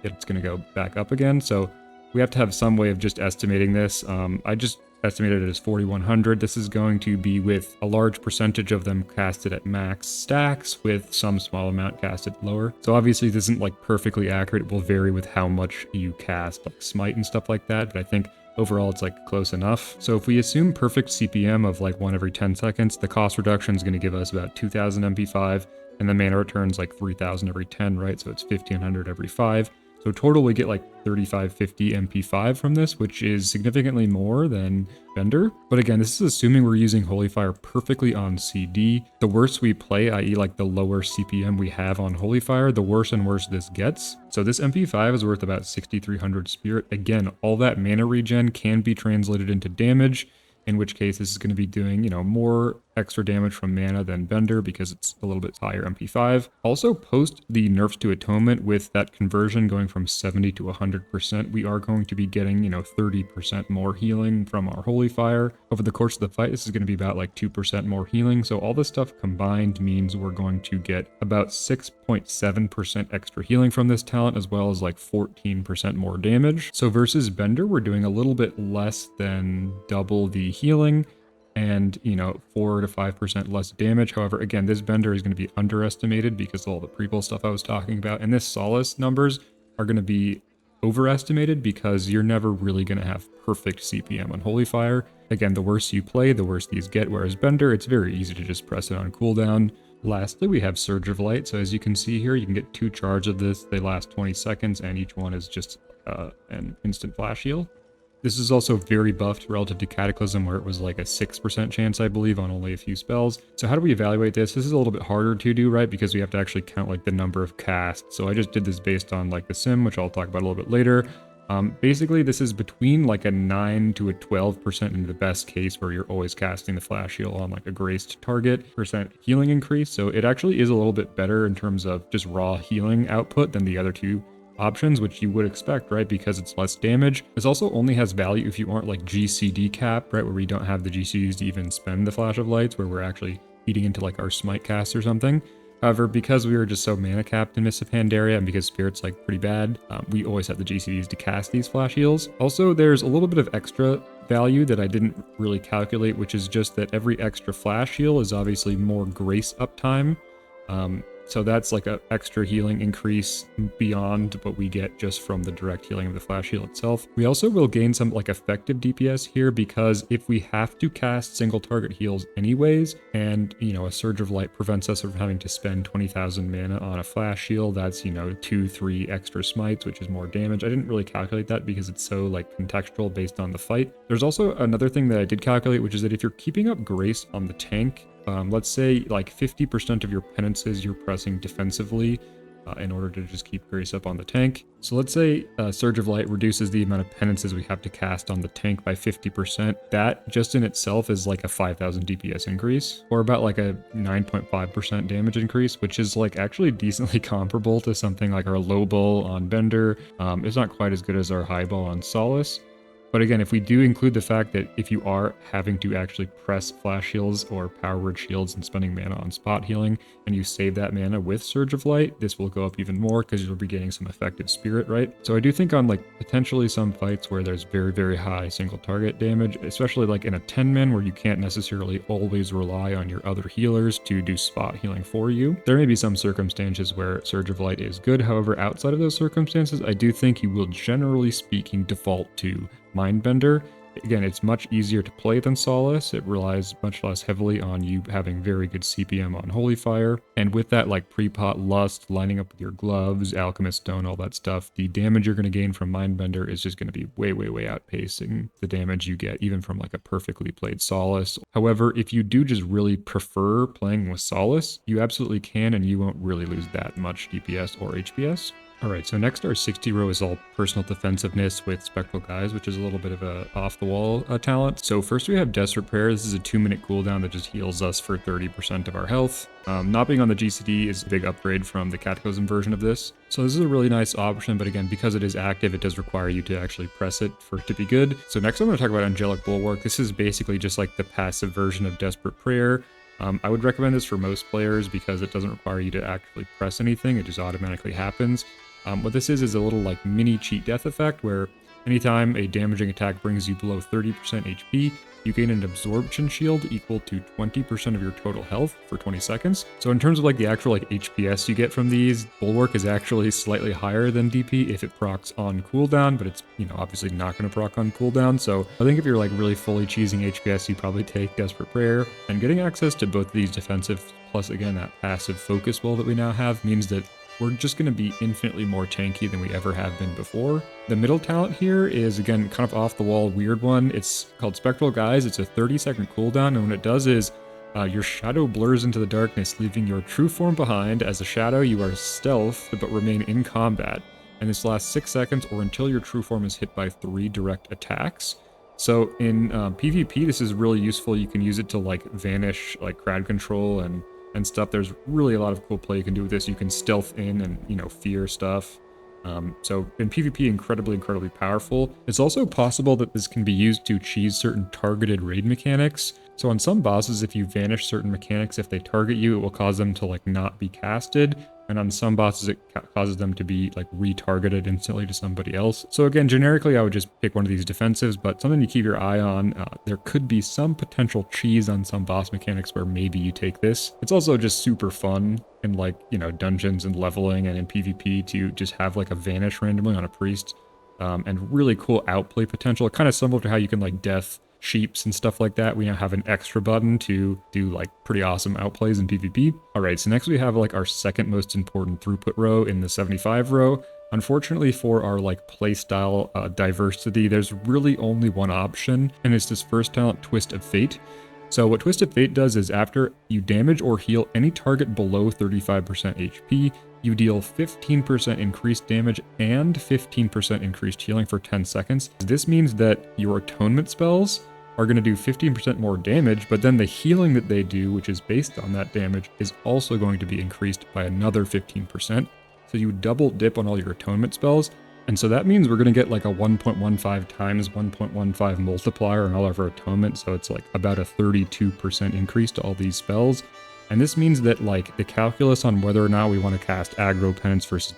it's going to go back up again. So we have to have some way of just estimating this. I just estimated it as 4,100. This is going to be with a large percentage of them casted at max stacks, with some small amount casted lower. So obviously this isn't like perfectly accurate. It will vary with how much you cast, like Smite and stuff like that, but I think overall it's like close enough. So if we assume perfect CPM of like 1 every 10 seconds, the cost reduction is going to give us about 2,000 MP5, and the mana returns like 3,000 every 10, right? So it's 1,500 every 5. So total we get like 3550 MP5 from this, which is significantly more than Bender. But again, this is assuming we're using Holy Fire perfectly on CD. The worse we play, i.e. like the lower CPM we have on Holy Fire, the worse and worse this gets. So this MP5 is worth about 6,300 Spirit. Again, all that mana regen can be translated into damage, in which case this is going to be doing, you know, more extra damage from mana than Bender because it's a little bit higher MP5. Also, post the nerfs to Atonement, with that conversion going from 70 to 100%, we are going to be getting, you know, 30% more healing from our Holy Fire. Over the course of the fight, this is going to be about like 2% more healing. So all this stuff combined means we're going to get about 6.7% extra healing from this talent, as well as like 14% more damage. So versus Bender, we're doing a little bit less than double the healing, and, you know, 4 to 5% less damage. However, again, this Bender is going to be underestimated because of all the pre-pull stuff I was talking about, and this Solace numbers are going to be overestimated because you're never really going to have perfect CPM on Holy Fire. Again, the worse you play, the worse these get, whereas Bender, it's very easy to just press it on cooldown. Lastly, we have Surge of Light. So as you can see here, you can get 2 charge of this. They last 20 seconds, and each one is just an instant flash heal. This is also very buffed relative to Cataclysm, where it was like a 6% chance, I believe, on only a few spells. So how do we evaluate this? This is a little bit harder to do, right? Because we have to actually count like the number of casts. So I just did this based on like the sim, which I'll talk about a little bit later. Basically, this is between like a 9 to a 12% in the best case, where you're always casting the flash heal on like a graced target, percent healing increase. So it actually is a little bit better in terms of just raw healing output than the other two options, which you would expect, right? Because it's less damage. This also only has value if you aren't like GCD cap, right? Where we don't have the GCDs to even spend the Flash of Lights, where we're actually eating into like our Smite cast or something. However, because we were just so mana capped in Mists of Pandaria, and because Spirit's like pretty bad, we always have the GCDs to cast these flash heals. Also, there's a little bit of extra value that I didn't really calculate, which is just that every extra flash heal is obviously more grace uptime. So that's like an extra healing increase beyond what we get just from the direct healing of the flash heal itself. We also will gain some like effective DPS here, because if we have to cast single target heals anyways, and, you know, a Surge of Light prevents us from having to spend 20,000 mana on a flash heal, that's, you know, 2-3 extra smites, which is more damage. I didn't really calculate that because it's so like contextual based on the fight. There's also another thing that I did calculate, which is that if you're keeping up grace on the tank, let's say like 50% of your penances you're pressing defensively in order to just keep grace up on the tank. So let's say Surge of Light reduces the amount of penances we have to cast on the tank by 50%. That just in itself is like a 5,000 DPS increase, or about like a 9.5% damage increase, which is like actually decently comparable to something like our low ball on Bender. It's not quite as good as our high ball on Solace. But again, if we do include the fact that if you are having to actually press flash heals or power word shields and spending mana on spot healing, and you save that mana with Surge of Light, this will go up even more because you'll be getting some effective spirit, right? So I do think on like potentially some fights where there's very, very high single target damage, especially like in a 10-man where you can't necessarily always rely on your other healers to do spot healing for you. There may be some circumstances where Surge of Light is good. However, outside of those circumstances, I do think you will generally speaking default to Mindbender. Again, it's much easier to play than Solace. It relies much less heavily on you having very good CPM on Holy Fire. And with that, like pre-pot Lust, lining up with your gloves, Alchemist Stone, all that stuff, the damage you're going to gain from Mindbender is just going to be way, way, way outpacing the damage you get even from like a perfectly played Solace. However, if you do just really prefer playing with Solace, you absolutely can, and you won't really lose that much DPS or HPS. Alright, so next our 60 row is all personal defensiveness with Spectral Guise, which is a little bit of a off-the-wall talent. So first we have Desperate Prayer. This is a 2-minute cooldown that just heals us for 30% of our health. Not being on the GCD is a big upgrade from the Cataclysm version of this. So this is a really nice option, but again, because it is active, it does require you to actually press it for it to be good. So next I'm going to talk about Angelic Bulwark. This is basically just like the passive version of Desperate Prayer. I would recommend this for most players because it doesn't require you to actually press anything, it just automatically happens. What this is a little like mini cheat death effect where anytime a damaging attack brings you below 30% HP, you gain an absorption shield equal to 20% of your total health for 20 seconds. So in terms of like the actual like HPS you get from these, Bulwark is actually slightly higher than DP if it procs on cooldown, but it's, you know, obviously not going to proc on cooldown. So I think if you're like really fully cheesing HPS, you probably take Desperate Prayer. And getting access to both of these defensive plus again that passive focus wall that we now have means that we're just going to be infinitely more tanky than we ever have been before. The middle talent here is, again, kind of off-the-wall weird one. It's called Spectral Guise. It's a 30-second cooldown, and what it does is your shadow blurs into the darkness, leaving your true form behind. As a shadow, you are stealth, but remain in combat. And this lasts 6 seconds or until your true form is hit by 3 direct attacks. So in PvP, this is really useful. You can use it to like vanish like crowd control and stuff. There's really a lot of cool play you can do with this. You can stealth in and, you know, fear stuff. So in PvP, incredibly, incredibly powerful. It's also possible that this can be used to cheese certain targeted raid mechanics. So on some bosses, if you vanish certain mechanics, if they target you, it will cause them to like not be casted. And on some bosses, it causes them to be like retargeted instantly to somebody else. So again, generically, I would just pick one of these defensives, but something to keep your eye on. There could be some potential cheese on some boss mechanics where maybe you take this. It's also just super fun in like, you know, dungeons and leveling and in PvP to just have like a vanish randomly on a priest and really cool outplay potential. Kind of similar to how you can like death sheeps and stuff like that. We now have an extra button to do like pretty awesome outplays in PvP. All right, so next we have like our second most important throughput row in the 75 row. Unfortunately for our like playstyle diversity, there's really only one option, and it's this first talent, Twist of Fate. So what Twist of Fate does is after you damage or heal any target below 35% HP, you deal 15% increased damage and 15% increased healing for 10 seconds. This means that your atonement spells are going to do 15% more damage, but then the healing that they do, which is based on that damage, is also going to be increased by another 15%. So you double dip on all your atonement spells. And so that means we're going to get like a 1.15 times 1.15 multiplier on all of our atonement. So it's like about a 32% increase to all these spells. And this means that like the calculus on whether or not we want to cast aggro penance versus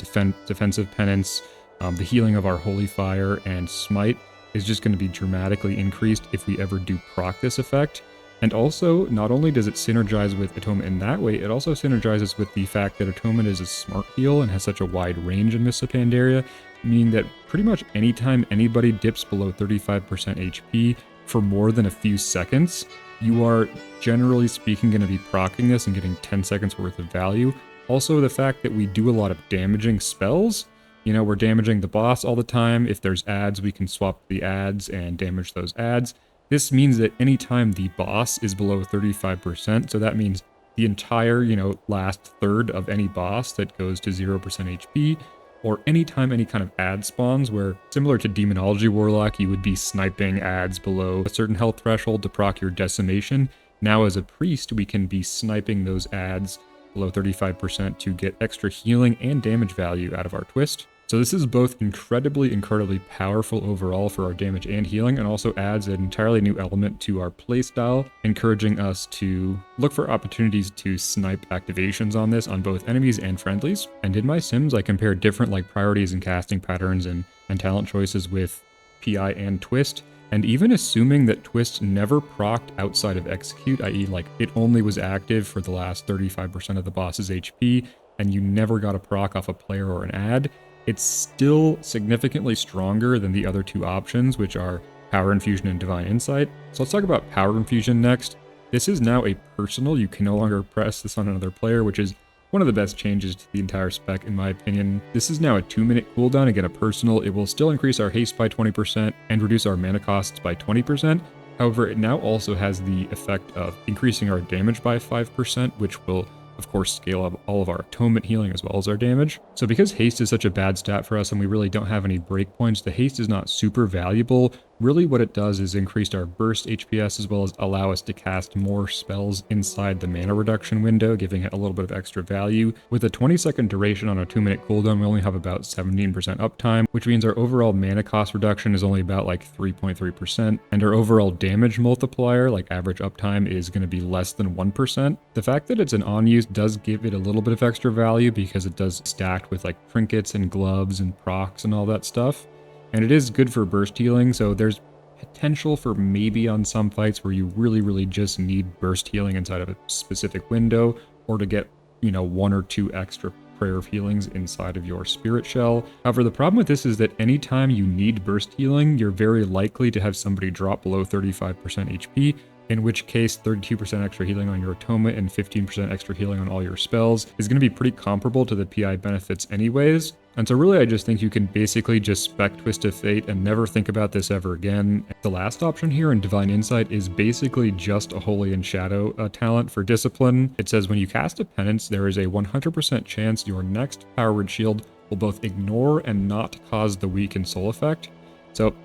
defensive penance, the healing of our holy fire and smite is just going to be dramatically increased if we ever do proc this effect. And also, not only does it synergize with Atonement in that way, it also synergizes with the fact that Atonement is a smart heal and has such a wide range in Mists of Pandaria, meaning that pretty much anytime anybody dips below 35% HP for more than a few seconds, you are, generally speaking, going to be proccing this and getting 10 seconds worth of value. Also, the fact that we do a lot of damaging spells, you know, we're damaging the boss all the time. If there's ads, we can swap the ads and damage those ads. This means that anytime the boss is below 35%, so that means the entire, you know, last third of any boss that goes to 0% HP, or anytime any kind of ad spawns where, similar to Demonology Warlock, you would be sniping ads below a certain health threshold to proc your decimation. Now as a priest, we can be sniping those ads below 35% to get extra healing and damage value out of our twist. So this is both incredibly powerful overall for our damage and healing, and also adds an entirely new element to our playstyle, encouraging us to look for opportunities to snipe activations on this on both enemies and friendlies. And in my sims, I compared different like priorities and casting patterns and talent choices with PI and Twist, and even assuming that Twist never procced outside of Execute, i.e. like it only was active for the last 35% of the boss's HP, and you never got a proc off a player or an ad, it's still significantly stronger than the other two options, which are Power Infusion and Divine Insight. So let's talk about Power Infusion next. This is now a personal. You can no longer press this on another player, which is one of the best changes to the entire spec in my opinion. This is now a 2-minute cooldown to get a personal. It will still increase our haste by 20% and reduce our mana costs by 20%. However, it now also has the effect of increasing our damage by 5%, which will of course scale up all of our atonement healing as well as our damage. So because haste is such a bad stat for us and we really don't have any breakpoints, the haste is not super valuable. Really what it does is increase our burst HPS as well as allow us to cast more spells inside the mana reduction window, giving it a little bit of extra value. With a 20-second duration on a 2-minute cooldown, we only have about 17% uptime, which means our overall mana cost reduction is only about like 3.3%, and our overall damage multiplier, like average uptime, is going to be less than 1%. The fact that it's an on-use does give it a little bit of extra value because it does stacked with like trinkets and gloves and procs and all that stuff. And it is good for burst healing, so there's potential for maybe on some fights where you really just need burst healing inside of a specific window, or to get, you know, 1 or 2 extra prayer of healings inside of your spirit shell. However, the problem with this is that anytime you need burst healing, you're very likely to have somebody drop below 35% HP, in which case 32% extra healing on your atonement and 15% extra healing on all your spells is going to be pretty comparable to the PI benefits anyways. And so really I just think you can basically just spec Twist of Fate and never think about this ever again. The last option here in Divine Insight is basically just a Holy and Shadow talent for Discipline. It says when you cast a Penance, there is a 100% chance your next Power Word Shield will both ignore and not cause the Weaken Soul effect. So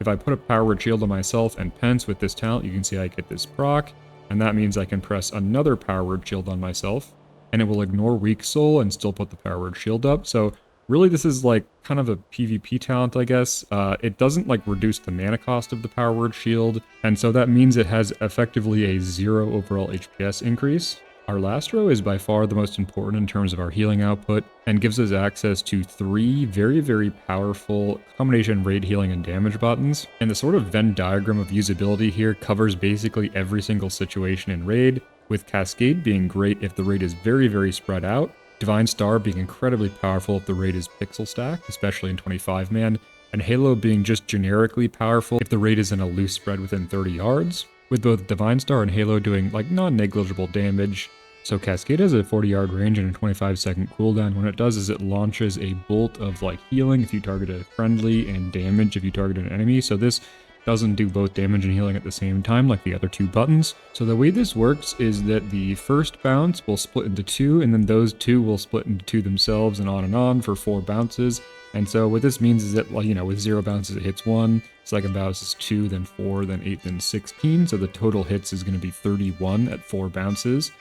if I put a Power Word Shield on myself and Penance with this talent, you can see I get this proc, and that means I can press another Power Word Shield on myself, and it will ignore Weak Soul and still put the Power Word Shield up. So really this is like kind of a PvP talent, I guess. It doesn't like reduce the mana cost of the Power Word Shield, and so that means it has effectively a 0 overall HPS increase. Our last row is by far the most important in terms of our healing output, and gives us access to 3 very powerful combination raid healing and damage buttons. And the sort of Venn diagram of usability here covers basically every single situation in raid, with Cascade being great if the raid is very spread out, Divine Star being incredibly powerful if the raid is pixel stacked, especially in 25-man, and Halo being just generically powerful if the raid is in a loose spread within 30 yards. With both Divine Star and Halo doing like non-negligible damage. So Cascade has a 40-yard range and a 25-second cooldown. When it does is it launches a bolt of like healing if you target a friendly and damage if you target an enemy. So this doesn't do both damage and healing at the same time like the other 2 buttons. So the way this works is that the first bounce will split into 2, and then those 2 will split into 2 themselves and on for 4 bounces. And so what this means is that, well, you know, with 0 bounces it hits 1, second bounce is 2, then 4, then 8, then 16. So the total hits is going to be 31 at 4 bounces.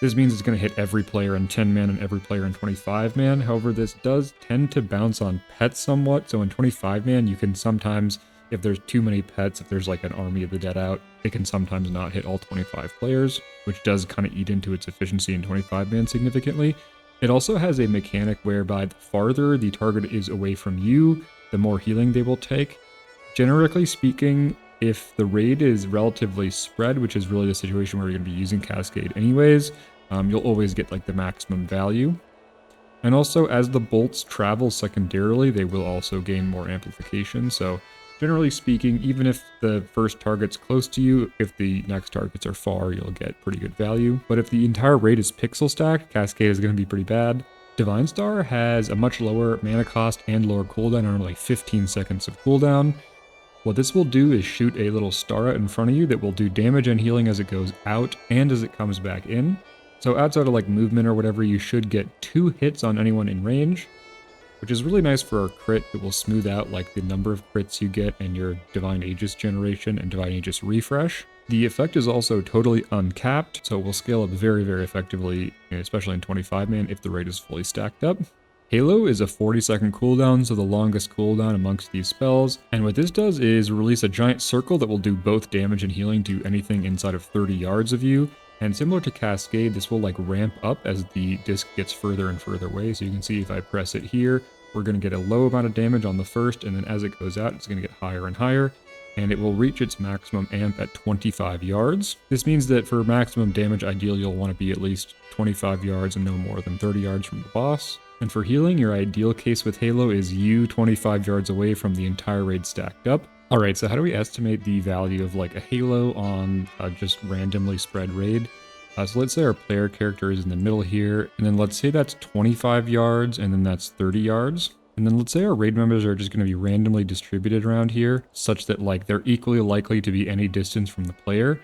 This means it's going to hit every player in 10-man and every player in 25-man. However, this does tend to bounce on pets somewhat. So in 25-man, you can sometimes, if there's too many pets, if there's like an army of the dead out, it can sometimes not hit all 25 players, which does kind of eat into its efficiency in 25-man significantly. It also has a mechanic whereby the farther the target is away from you, the more healing they will take. Generally speaking, if the raid is relatively spread, which is really the situation where you're going to be using Cascade anyways, you'll always get like the maximum value. And also as the bolts travel secondarily, they will also gain more amplification. So generally speaking, even if the first target's close to you, if the next targets are far, you'll get pretty good value. But if the entire raid is pixel stacked, Cascade is going to be pretty bad. Divine Star has a much lower mana cost and lower cooldown, only 15 seconds of cooldown. What this will do is shoot a little star out in front of you that will do damage and healing as it goes out and as it comes back in. So outside of like movement or whatever, you should get 2 hits on anyone in range, which is really nice for our crit. It will smooth out like the number of crits you get and your Divine Aegis generation and Divine Aegis refresh. The effect is also totally uncapped, so it will scale up very effectively, especially in 25-man if the raid is fully stacked up. Halo is a 40-second cooldown, so the longest cooldown amongst these spells, and what this does is release a giant circle that will do both damage and healing to anything inside of 30 yards of you, and similar to Cascade, this will like ramp up as the disc gets further and further away, so you can see if I press it here, we're going to get a low amount of damage on the first, and then as it goes out, it's going to get higher and higher, and it will reach its maximum amp at 25 yards. This means that for maximum damage, ideally you'll want to be at least 25 yards and no more than 30 yards from the boss. And for healing, your ideal case with Halo is you 25 yards away from the entire raid stacked up. Alright, so how do we estimate the value of like a Halo on a just randomly spread raid? So let's say our player character is in the middle here, and then let's say that's 25 yards, and then that's 30 yards. And then let's say our raid members are just going to be randomly distributed around here, such that like they're equally likely to be any distance from the player.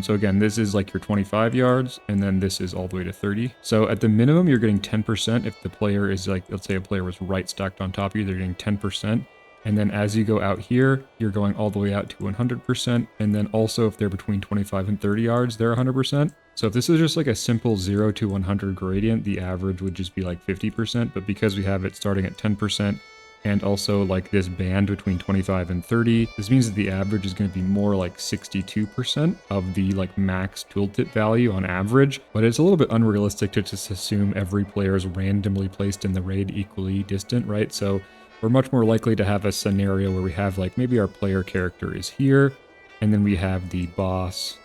So again, this is like your 25 yards, and then this is all the way to 30. So at the minimum, you're getting 10% if the player is like, let's say a player was right stacked on top of you, they're getting 10%. And then as you go out here, you're going all the way out to 100%. And then also if they're between 25 and 30 yards, they're 100%. So if this is just like a simple 0 to 100 gradient, the average would just be like 50%. But because we have it starting at 10%, and also like this band between 25 and 30, this means that the average is going to be more like 62% of the like max tooltip value on average, but it's a little bit unrealistic to just assume every player is randomly placed in the raid equally distant, right? So we're much more likely to have a scenario where we have like maybe our player character is here, and then we have the boss,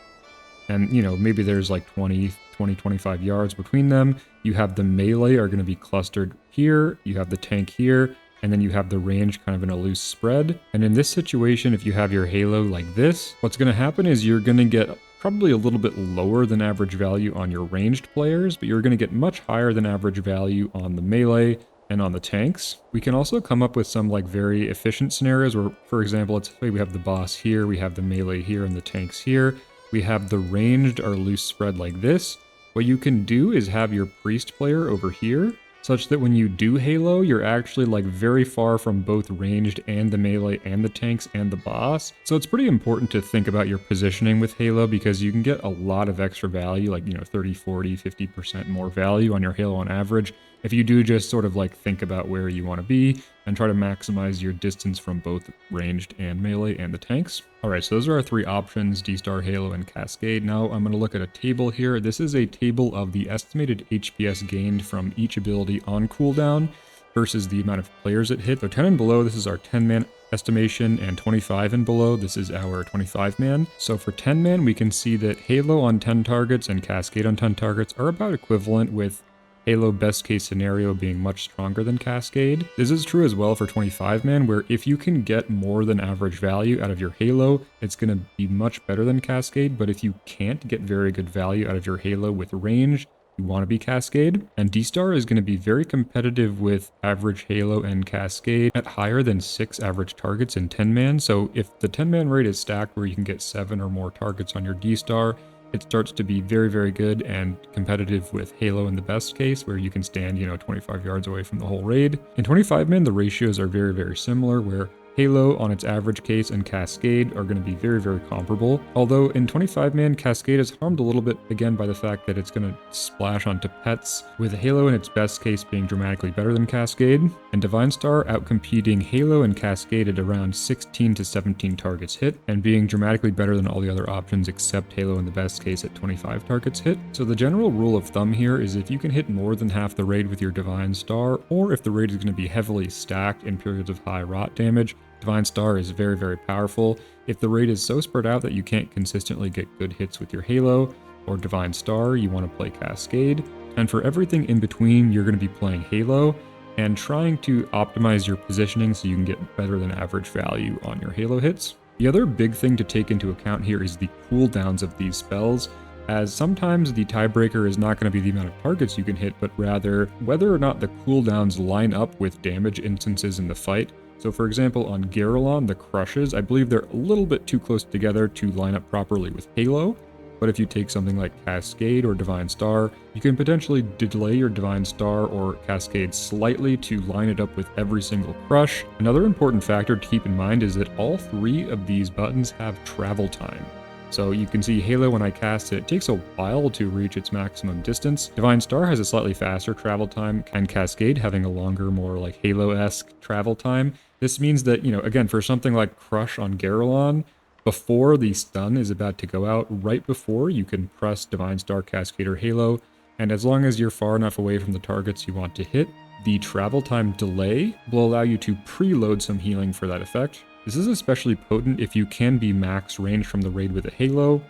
and you know, maybe there's like 25 yards between them. You have the melee are going to be clustered here, you have the tank here, and then you have the range kind of in a loose spread. And in this situation, if you have your Halo like this, what's going to happen is you're going to get probably a little bit lower than average value on your ranged players, but you're going to get much higher than average value on the melee and on the tanks. We can also come up with some like very efficient scenarios where, for example, let's say we have the boss here, we have the melee here, and the tanks here. We have the ranged or loose spread like this. What you can do is have your priest player over here, such that when you do Halo, you're actually like very far from both ranged and the melee and the tanks and the boss. So it's pretty important to think about your positioning with Halo, because you can get a lot of extra value, like, you know, 30, 40, 50% more value on your Halo on average, if you do just sort of like think about where you want to be and try to maximize your distance from both ranged and melee and the tanks. Alright, so those are our three options, D-Star, Halo, and Cascade. Now I'm going to look at a table here. This is a table of the estimated HPS gained from each ability on cooldown versus the amount of players it hit. So 10 and below, this is our 10-man estimation, and 25 and below, this is our 25-man. So for 10-man, we can see that Halo on 10 targets and Cascade on 10 targets are about equivalent, with Halo best case scenario being much stronger than Cascade. This is true as well for 25-man, where if you can get more than average value out of your Halo, it's going to be much better than Cascade, but if you can't get very good value out of your Halo with range, you want to be Cascade. And D-Star is going to be very competitive with average Halo and Cascade at higher than 6 average targets in 10-man. So if the 10-man raid is stacked where you can get 7 or more targets on your D-Star, it starts to be very, very good and competitive with Halo in the best case, where you can stand, you know, 25 yards away from the whole raid. In 25-man, the ratios are very, very similar, where Halo on its average case and Cascade are going to be very, very comparable. Although in 25-man, Cascade is harmed a little bit again by the fact that it's going to splash onto pets, with Halo in its best case being dramatically better than Cascade, and Divine Star outcompeting Halo and Cascade at around 16 to 17 targets hit, and being dramatically better than all the other options except Halo in the best case at 25 targets hit. So the general rule of thumb here is if you can hit more than half the raid with your Divine Star, or if the raid is going to be heavily stacked in periods of high rot damage, Divine Star is very, very powerful. If the raid is so spread out that you can't consistently get good hits with your Halo or Divine Star, you want to play Cascade. And for everything in between, you're going to be playing Halo and trying to optimize your positioning so you can get better than average value on your Halo hits. The other big thing to take into account here is the cooldowns of these spells, as sometimes the tiebreaker is not going to be the amount of targets you can hit, but rather whether or not the cooldowns line up with damage instances in the fight. So for example, on Garrulon, the crushes, I believe they're a little bit too close together to line up properly with Halo, but if you take something like Cascade or Divine Star, you can potentially delay your Divine Star or Cascade slightly to line it up with every single crush. Another important factor to keep in mind is that all three of these buttons have travel time. So you can see Halo, when I cast it, it takes a while to reach its maximum distance. Divine Star has a slightly faster travel time, and Cascade having a longer, more like Halo-esque travel time. This means that, again, for something like Crush on Garrulon, before the stun is about to go out, right before, you can press Divine Star, Cascade, or Halo, and as long as you're far enough away from the targets you want to hit, the travel time delay will allow you to preload some healing for that effect. This is especially potent if you can be max range from the raid with a Halo.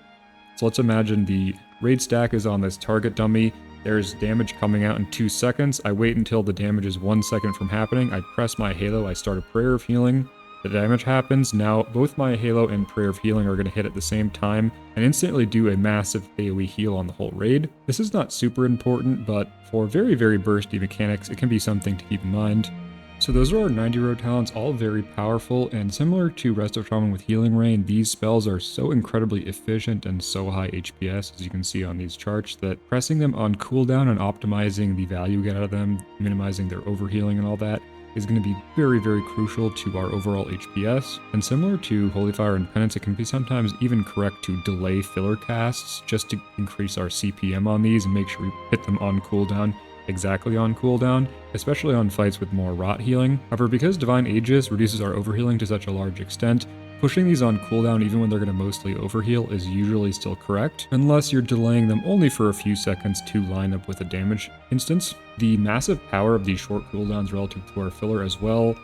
So let's imagine the raid stack is on this target dummy. There's damage coming out in 2 seconds. I wait until the damage is 1 second from happening. I press my Halo. I start a Prayer of Healing. The damage happens. Now both my Halo and Prayer of Healing are going to hit at the same time and instantly do a massive AoE heal on the whole raid. This is not super important, but for very, very bursty mechanics, it can be something to keep in mind. So those are our 90 row talents, all very powerful, and similar to Rest of Shaman with Healing Rain, these spells are so incredibly efficient and so high HPS, as you can see on these charts, that pressing them on cooldown and optimizing the value you get out of them, minimizing their overhealing and all that, is going to be very, very crucial to our overall HPS. And similar to Holy Fire and Penance, it can be sometimes even correct to delay filler casts just to increase our CPM on these and make sure we hit them on cooldown. Exactly on cooldown, especially on fights with more rot healing. However, because Divine Aegis reduces our overhealing to such a large extent, pushing these on cooldown even when they're going to mostly overheal is usually still correct, unless you're delaying them only for a few seconds to line up with a damage instance. The massive power of these short cooldowns relative to our filler as well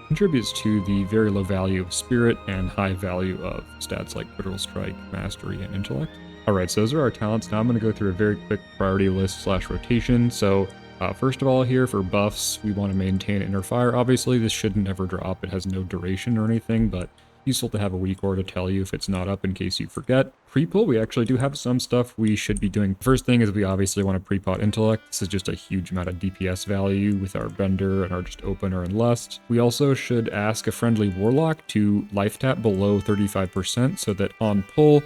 contributes to the very low value of Spirit and high value of stats like Critical Strike, Mastery, and Intellect. Alright, so those are our talents. Now I'm going to go through a very quick priority list / rotation. So first of all here for buffs, we want to maintain Inner Fire. Obviously this shouldn't ever drop. It has no duration or anything, but useful to have a weak aura to tell you if it's not up in case you forget. Pre-pull, we actually do have some stuff we should be doing. First thing is we obviously want to pre-pot Intellect. This is just a huge amount of DPS value with our Bender and our just Opener and Lust. We also should ask a friendly Warlock to life tap below 35% so that on pull,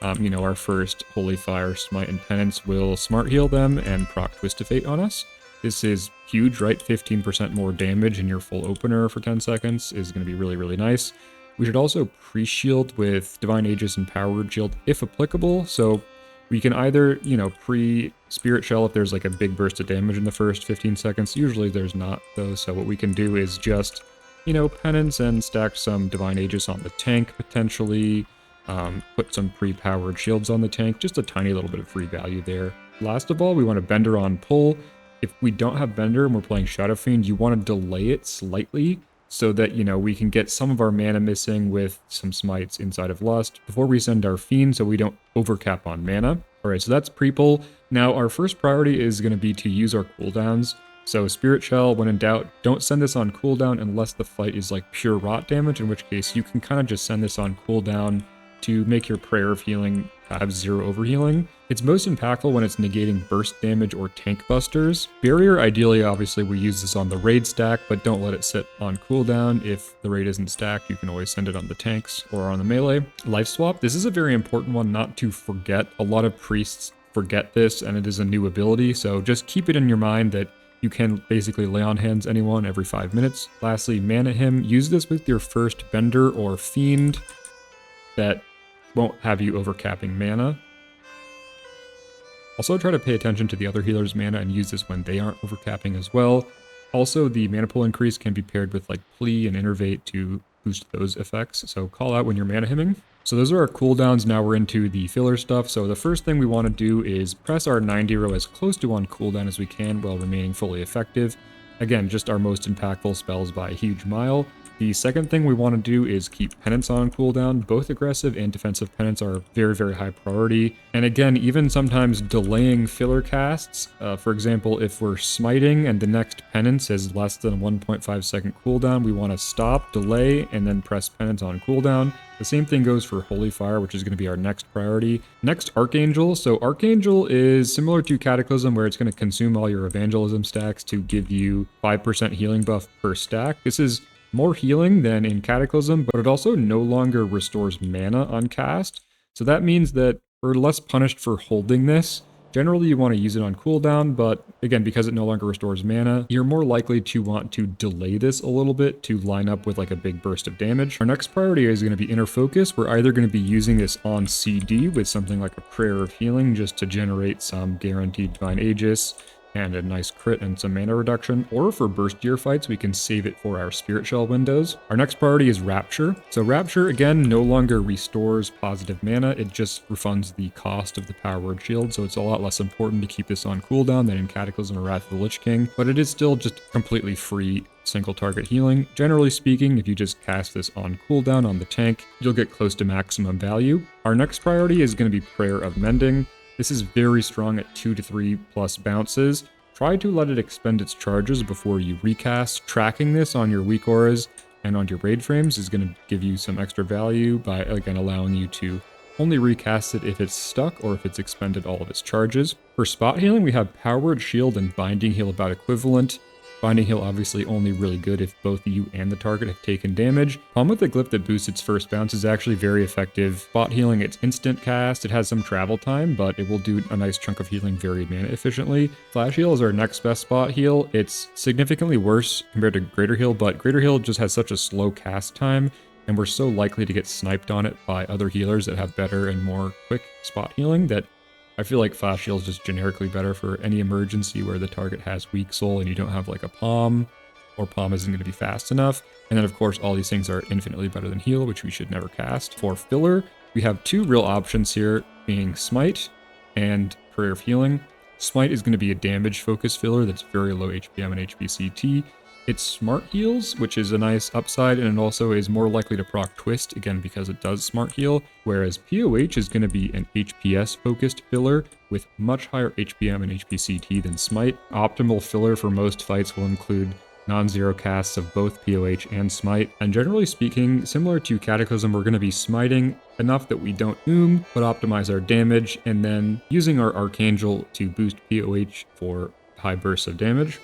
our first Holy Fire, Smite, and Penance will Smart Heal them and proc Twist of Fate on us. This is huge, right? 15% more damage in your full opener for 10 seconds is going to be really, really nice. We should also pre-shield with Divine Aegis and Power Word Shield if applicable. So we can either, pre-Spirit Shell if there's like a big burst of damage in the first 15 seconds. Usually there's not, though. So what we can do is just, Penance and stack some Divine Aegis on the tank, potentially. Put some pre-powered shields on the tank, just a tiny little bit of free value there. Last of all, we want to Bender on pull. If we don't have Bender and we're playing Shadow Fiend, you want to delay it slightly so that, we can get some of our mana missing with some smites inside of Lust before we send our Fiend so we don't overcap on mana. Alright, so that's pre-pull. Now, our first priority is going to be to use our cooldowns. So Spirit Shell, when in doubt, don't send this on cooldown unless the fight is like pure rot damage, in which case you can kind of just send this on cooldown to make your Prayer of Healing have 0 overhealing. It's most impactful when it's negating burst damage or tank busters. Barrier, ideally, obviously, we use this on the raid stack, but don't let it sit on cooldown. If the raid isn't stacked, you can always send it on the tanks or on the melee. Life Swap, this is a very important one not to forget. A lot of priests forget this, and it is a new ability, so just keep it in your mind that you can basically lay on hands anyone every 5 minutes. Lastly, Mana Him. Use this with your first Bender or Fiend that won't have you overcapping mana. Also try to pay attention to the other healer's mana and use this when they aren't overcapping as well. Also, the mana pool increase can be paired with like Plea and Innervate to boost those effects, so call out when you're mana hemming. So those are our cooldowns. Now we're into the filler stuff. So the first thing we want to do is press our 90 row as close to on cooldown as we can while remaining fully effective. Again, just our most impactful spells by a huge mile. The second thing we want to do is keep Penance on cooldown. Both aggressive and defensive Penance are very, very high priority. And again, even sometimes delaying filler casts. For example, if we're smiting and the next Penance is less than 1.5 second cooldown, we want to stop, delay, and then press Penance on cooldown. The same thing goes for Holy Fire, which is going to be our next priority. Next, Archangel. So Archangel is similar to Cataclysm, where it's going to consume all your Evangelism stacks to give you 5% healing buff per stack. This is more healing than in Cataclysm, but it also no longer restores mana on cast. So that means that we're less punished for holding this Generally, you want to use it on cooldown, but again, because it no longer restores mana, you're more likely to want to delay this a little bit to line up with like a big burst of damage. Our next priority is going to be Inner Focus. We're either going to be using this on CD with something like a Prayer of Healing just to generate some guaranteed Divine Aegis and a nice crit and some mana reduction, or for burstier fights, we can save it for our Spirit Shell windows. Our next priority is Rapture. So Rapture, again, no longer restores positive mana, it just refunds the cost of the Power Word Shield, so it's a lot less important to keep this on cooldown than in Cataclysm or Wrath of the Lich King, but it is still just completely free single target healing. Generally speaking, if you just cast this on cooldown on the tank, you'll get close to maximum value. Our next priority is going to be Prayer of Mending. This is very strong at 2 to 3 plus bounces. Try to let it expend its charges before you recast. Tracking this on your weak auras and on your raid frames is going to give you some extra value by, again, allowing you to only recast it if it's stuck or if it's expended all of its charges. For spot healing, we have Power Word Shield and Binding Heal about equivalent. Binding Heal obviously only really good if both you and the target have taken damage. Problem with the Glyph that boosts its first bounce is actually very effective. Spot healing, it's instant cast, it has some travel time, but it will do a nice chunk of healing very mana efficiently. Flash Heal is our next best spot heal. It's significantly worse compared to Greater Heal, but Greater Heal just has such a slow cast time, and we're so likely to get sniped on it by other healers that have better and more quick spot healing that I feel like Flash Heal is just generically better for any emergency where the target has weak soul and you don't have like a Palm, or Palm isn't going to be fast enough. And then of course all these things are infinitely better than Heal, which we should never cast. For filler, we have two real options here, being Smite and Prayer of Healing. Smite is going to be a damage focus filler that's very low HPM and HPCT. It's Smart Heals, which is a nice upside, and it also is more likely to proc Twist, again because it does Smart Heal, whereas POH is going to be an HPS-focused filler with much higher HPM and HPCT than Smite. Optimal filler for most fights will include non-zero casts of both POH and Smite, and generally speaking, similar to Cataclysm, we're going to be smiting enough that we don't but optimize our damage, and then using our Archangel to boost POH for high bursts of damage.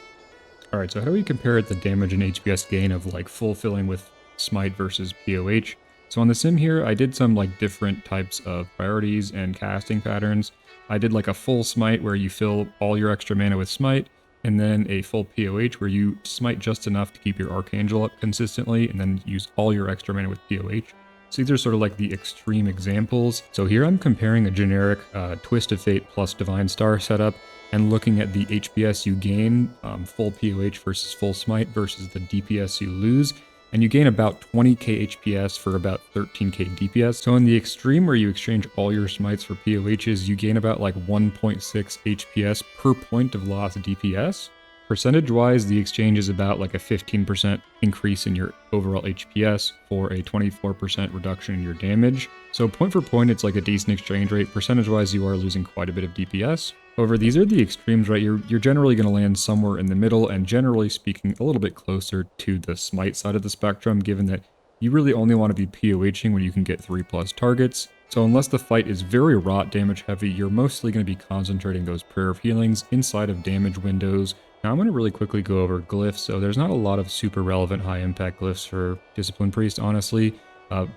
Alright, so how do we compare the damage and HPS gain of like full filling with Smite versus POH? So on the sim here, I did some like different types of priorities and casting patterns. I did like a full Smite where you fill all your extra mana with Smite, and then a full POH where you Smite just enough to keep your Archangel up consistently, and then use all your extra mana with POH. So these are sort of like the extreme examples. So here I'm comparing a generic Twist of Fate plus Divine Star setup, and looking at the HPS you gain, full POH versus full Smite versus the DPS you lose, and you gain about 20k HPS for about 13k DPS. So in the extreme where you exchange all your Smites for POHs, you gain about like 1.6 HPS per point of lost DPS. Percentage-wise, the exchange is about like a 15% increase in your overall HPS for a 24% reduction in your damage. So point for point, it's like a decent exchange rate. Percentage-wise, you are losing quite a bit of DPS. However, these are the extremes, right? You're generally going to land somewhere in the middle, and generally speaking, a little bit closer to the Smite side of the spectrum, given that you really only want to be POHing when you can get 3+ targets. So unless the fight is very rot damage heavy, you're mostly going to be concentrating those Prayer of Healings inside of damage windows. Now I'm going to really quickly go over Glyphs. So there's not a lot of super relevant high impact Glyphs for Discipline Priest, honestly.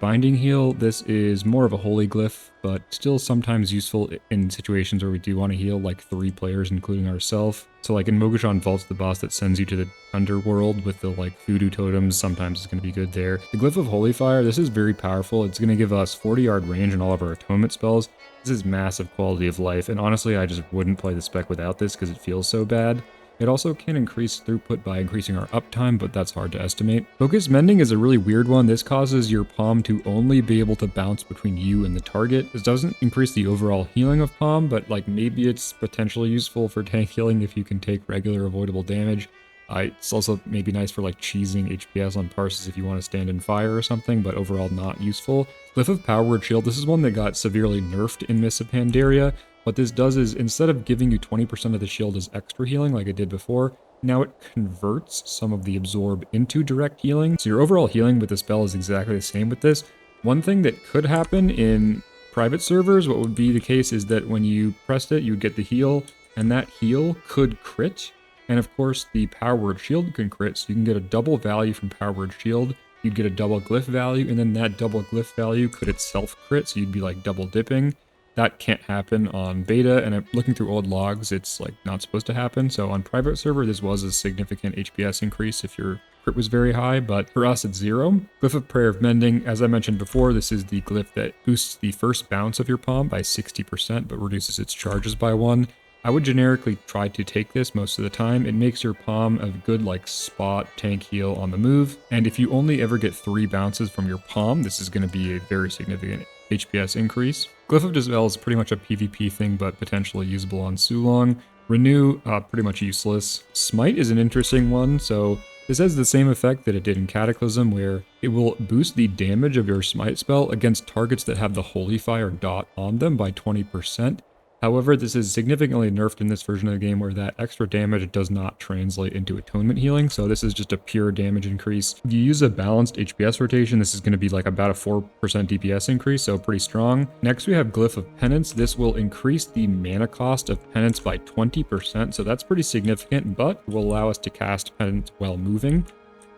Binding Heal, this is more of a holy glyph, but still sometimes useful in situations where we do want to heal like 3 players, including ourselves. So like in Mogashan Vault's the boss that sends you to the underworld with the like voodoo totems, sometimes it's going to be good there. The Glyph of Holy Fire, this is very powerful. It's going to give us 40-yard range in all of our atonement spells. This is massive quality of life, and honestly I just wouldn't play the spec without this because it feels so bad. It also can increase throughput by increasing our uptime, but that's hard to estimate. Focus Mending is a really weird one. This causes your Palm to only be able to bounce between you and the target. This doesn't increase the overall healing of Palm, but like maybe it's potentially useful for tank healing if you can take regular avoidable damage. It's also maybe nice for like cheesing HPS on parses if you want to stand in fire or something, but overall not useful. Glyph of Power Word Shield, this is one that got severely nerfed in Mists of Pandaria. What this does is, instead of giving you 20% of the shield as extra healing like it did before, now it converts some of the absorb into direct healing. So your overall healing with the spell is exactly the same with this. One thing that could happen in private servers, what would be the case is that when you pressed it, you would get the heal, and that heal could crit. And of course, the Power Word Shield can crit, so you can get a double value from Power Word Shield. You'd get a double Glyph value, and then that double Glyph value could itself crit, so you'd be like double dipping. that can't happen on beta, and I'm looking through old logs, it's like not supposed to happen. So on private server, this was a significant HPS increase if your crit was very high, but for us it's 0. Glyph of Prayer of Mending, as I mentioned before, this is the glyph that boosts the first bounce of your palm by 60%, but reduces its charges by 1. I would generically try to take this most of the time. It makes your palm a good like spot tank heal on the move, and if you only ever get 3 bounces from your palm, this is going to be a very significant HPS increase. Glyph of Dispel is pretty much a PvP thing, but potentially usable on Sulong. Renew, pretty much useless. Smite is an interesting one, so this has the same effect that it did in Cataclysm, where it will boost the damage of your Smite spell against targets that have the Holy Fire dot on them by 20%. However, this is significantly nerfed in this version of the game where that extra damage does not translate into atonement healing, so this is just a pure damage increase. If you use a balanced HPS rotation, this is going to be like about a 4% DPS increase, so pretty strong. Next we have Glyph of Penance. This will increase the mana cost of Penance by 20%, so that's pretty significant, but will allow us to cast Penance while moving.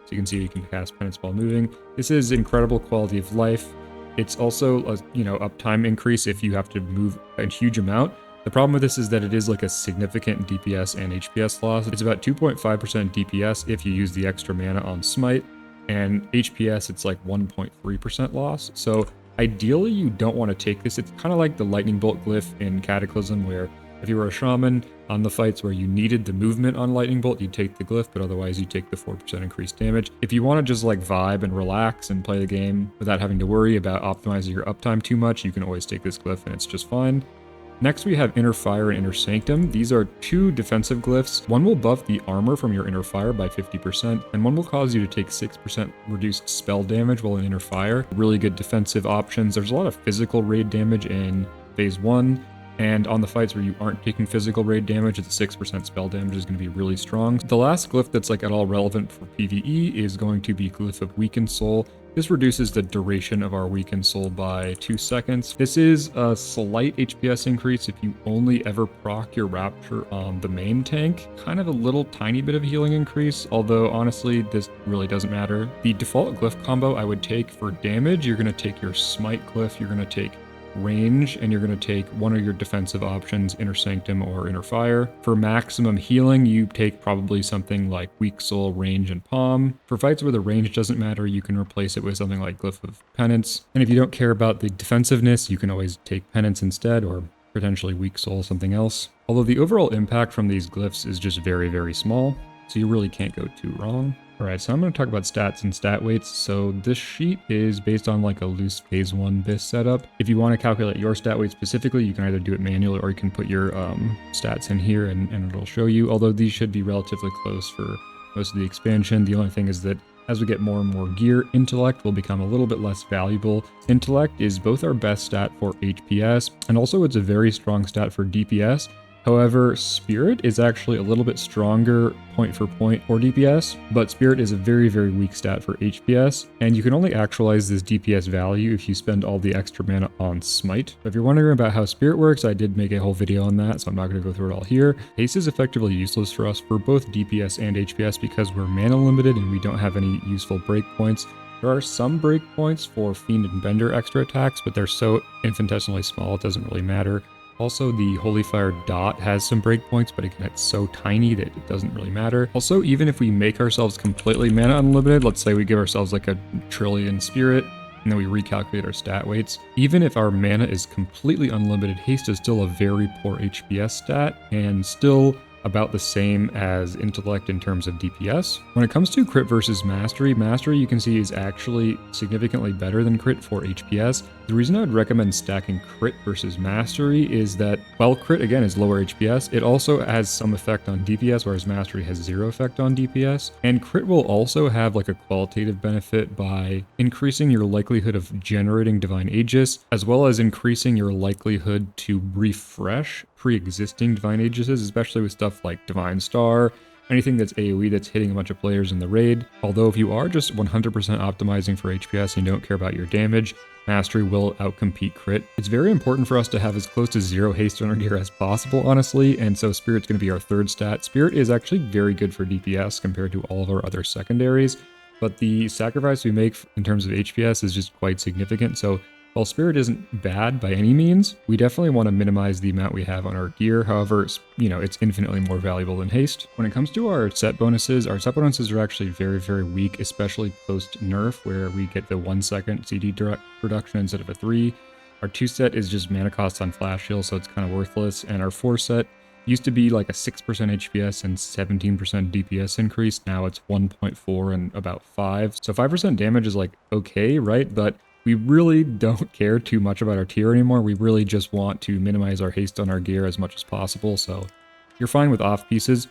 So you can see you can cast Penance while moving. This is incredible quality of life. It's also a, uptime increase if you have to move a huge amount. The problem with this is that it is like a significant DPS and HPS loss. It's about 2.5% DPS if you use the extra mana on Smite, and HPS it's like 1.3% loss. So ideally you don't want to take this. It's kind of like the Lightning Bolt glyph in Cataclysm, where if you were a shaman on the fights where you needed the movement on Lightning Bolt, you'd take the glyph, but otherwise you take the 4% increased damage. If you want to just like vibe and relax and play the game without having to worry about optimizing your uptime too much, you can always take this glyph and it's just fine. Next we have Inner Fire and Inner Sanctum. These are 2 defensive glyphs. One will buff the armor from your Inner Fire by 50%, and one will cause you to take 6% reduced spell damage while in Inner Fire. Really good defensive options. There's a lot of physical raid damage in Phase 1, and on the fights where you aren't taking physical raid damage, it's a 6% spell damage is going to be really strong. The last glyph that's like at all relevant for PvE is going to be Glyph of Weakened Soul. This reduces the duration of our Weakened Soul by 2 seconds. This is a slight HPS increase if you only ever proc your Rapture on the main tank. Kind of a little tiny bit of healing increase, although honestly this really doesn't matter. The default glyph combo I would take for damage, you're going to take your Smite glyph, you're going to take range, and you're going to take one of your defensive options, Inner Sanctum or Inner Fire. For maximum healing, you take probably something like Weak Soul, Range, and Palm. For fights where the range doesn't matter, you can replace it with something like Glyph of Penance. And if you don't care about the defensiveness, you can always take Penance instead, or potentially Weak Soul, something else. Although the overall impact from these glyphs is just very, very small, so you really can't go too wrong. Alright, so I'm going to talk about stats and stat weights. So this sheet is based on like a loose Phase 1 BIS setup. If you want to calculate your stat weight specifically, you can either do it manually or you can put your stats in here and it'll show you, although these should be relatively close for most of the expansion. The only thing is that as we get more and more gear, Intellect will become a little bit less valuable. Intellect is both our best stat for HPS, and also it's a very strong stat for DPS. However, Spirit is actually a little bit stronger point for point for DPS, but Spirit is a very, very weak stat for HPS, and you can only actualize this DPS value if you spend all the extra mana on Smite. If you're wondering about how Spirit works, I did make a whole video on that, so I'm not going to go through it all here. Haste is effectively useless for us for both DPS and HPS because we're mana limited and we don't have any useful breakpoints. There are some breakpoints for Fiend and Bender extra attacks, but they're so infinitesimally small it doesn't really matter. Also, the Holy Fire dot has some breakpoints, but again, it's so tiny that it doesn't really matter. Also, even if we make ourselves completely mana unlimited, let's say we give ourselves like a trillion spirit, and then we recalculate our stat weights, even if our mana is completely unlimited, haste is still a very poor HPS stat, and still about the same as Intellect in terms of DPS. When it comes to crit versus mastery, mastery you can see is actually significantly better than crit for HPS. The reason I would recommend stacking crit versus mastery is that while crit again is lower HPS, it also has some effect on DPS, whereas mastery has 0 effect on DPS. And crit will also have like a qualitative benefit by increasing your likelihood of generating Divine Aegis, as well as increasing your likelihood to refresh pre-existing Divine Aegises, especially with stuff like Divine Star, anything that's AoE that's hitting a bunch of players in the raid. Although if you are just 100% optimizing for HPS and you don't care about your damage, mastery will outcompete crit. It's very important for us to have as close to 0 haste on our gear as possible, honestly, and so Spirit's going to be our third stat. Spirit is actually very good for DPS compared to all of our other secondaries, but the sacrifice we make in terms of HPS is just quite significant, so While Spirit isn't bad by any means, we definitely want to minimize the amount we have on our gear. However, it's infinitely more valuable than Haste. When it comes to our set bonuses are actually very, very weak, especially post-nerf, where we get the 1 second CD reduction instead of a 3. Our 2 set is just mana cost on Flash Heal, so it's kind of worthless. And our 4 set used to be like a 6% HPS and 17% DPS increase. Now it's 1.4 and about 5. So 5% damage is like okay, right? But we really don't care too much about our tier anymore. We really just want to minimize our haste on our gear as much as possible. So you're fine with off pieces.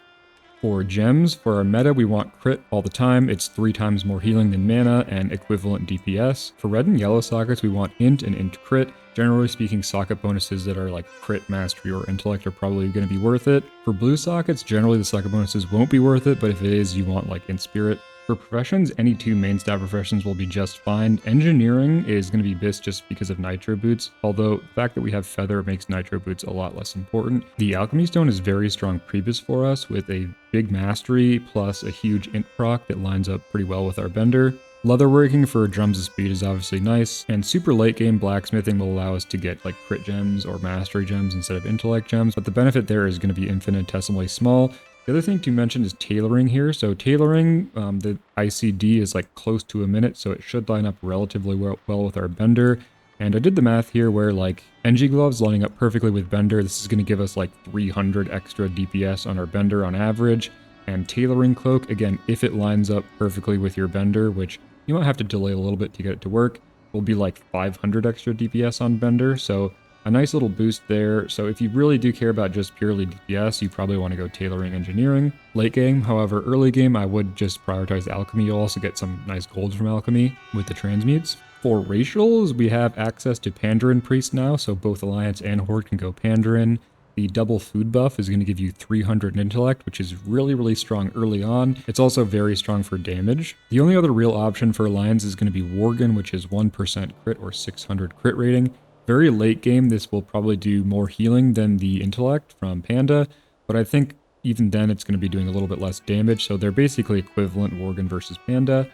For gems, for our meta, we want crit all the time. It's 3 times more healing than mana and equivalent DPS. For red and yellow sockets, we want int and int crit. Generally speaking, socket bonuses that are like crit, mastery, or intellect are probably going to be worth it. For blue sockets, generally the socket bonuses won't be worth it, but if it is, you want like int spirit. For professions, any 2 main stat professions will be just fine. Engineering is going to be BIS just because of nitro boots, although the fact that we have feather makes nitro boots a lot less important. The alchemy stone is very strong pre-BIS for us with a big mastery plus a huge int proc that lines up pretty well with our bender. Leatherworking for drums of speed is obviously nice, and super late game blacksmithing will allow us to get like crit gems or mastery gems instead of intellect gems, but the benefit there is going to be infinitesimally small. The other thing to mention is tailoring here. So tailoring, the ICD is like close to a minute, so it should line up relatively well with our bender. And I did the math here where like NG gloves lining up perfectly with bender. This is going to give us like 300 extra DPS on our bender on average. And tailoring cloak, again, if it lines up perfectly with your bender, which you might have to delay a little bit to get it to work, will be like 500 extra DPS on bender. So a nice little boost there. So if you really do care about just purely DPS, you probably want to go tailoring engineering. Late game, however, early game, I would just prioritize alchemy. You'll also get some nice gold from alchemy with the transmutes. For racials, we have access to Pandarin Priest now, so both Alliance and Horde can go Pandarin. The double food buff is going to give you 300 intellect, which is really, really strong early on. It's also very strong for damage. The only other real option for Alliance is going to be Worgen, which is 1% crit or 600 crit rating. Very late game, this will probably do more healing than the intellect from Panda, but I think even then it's going to be doing a little bit less damage, so they're basically equivalent, Worgen versus Panda.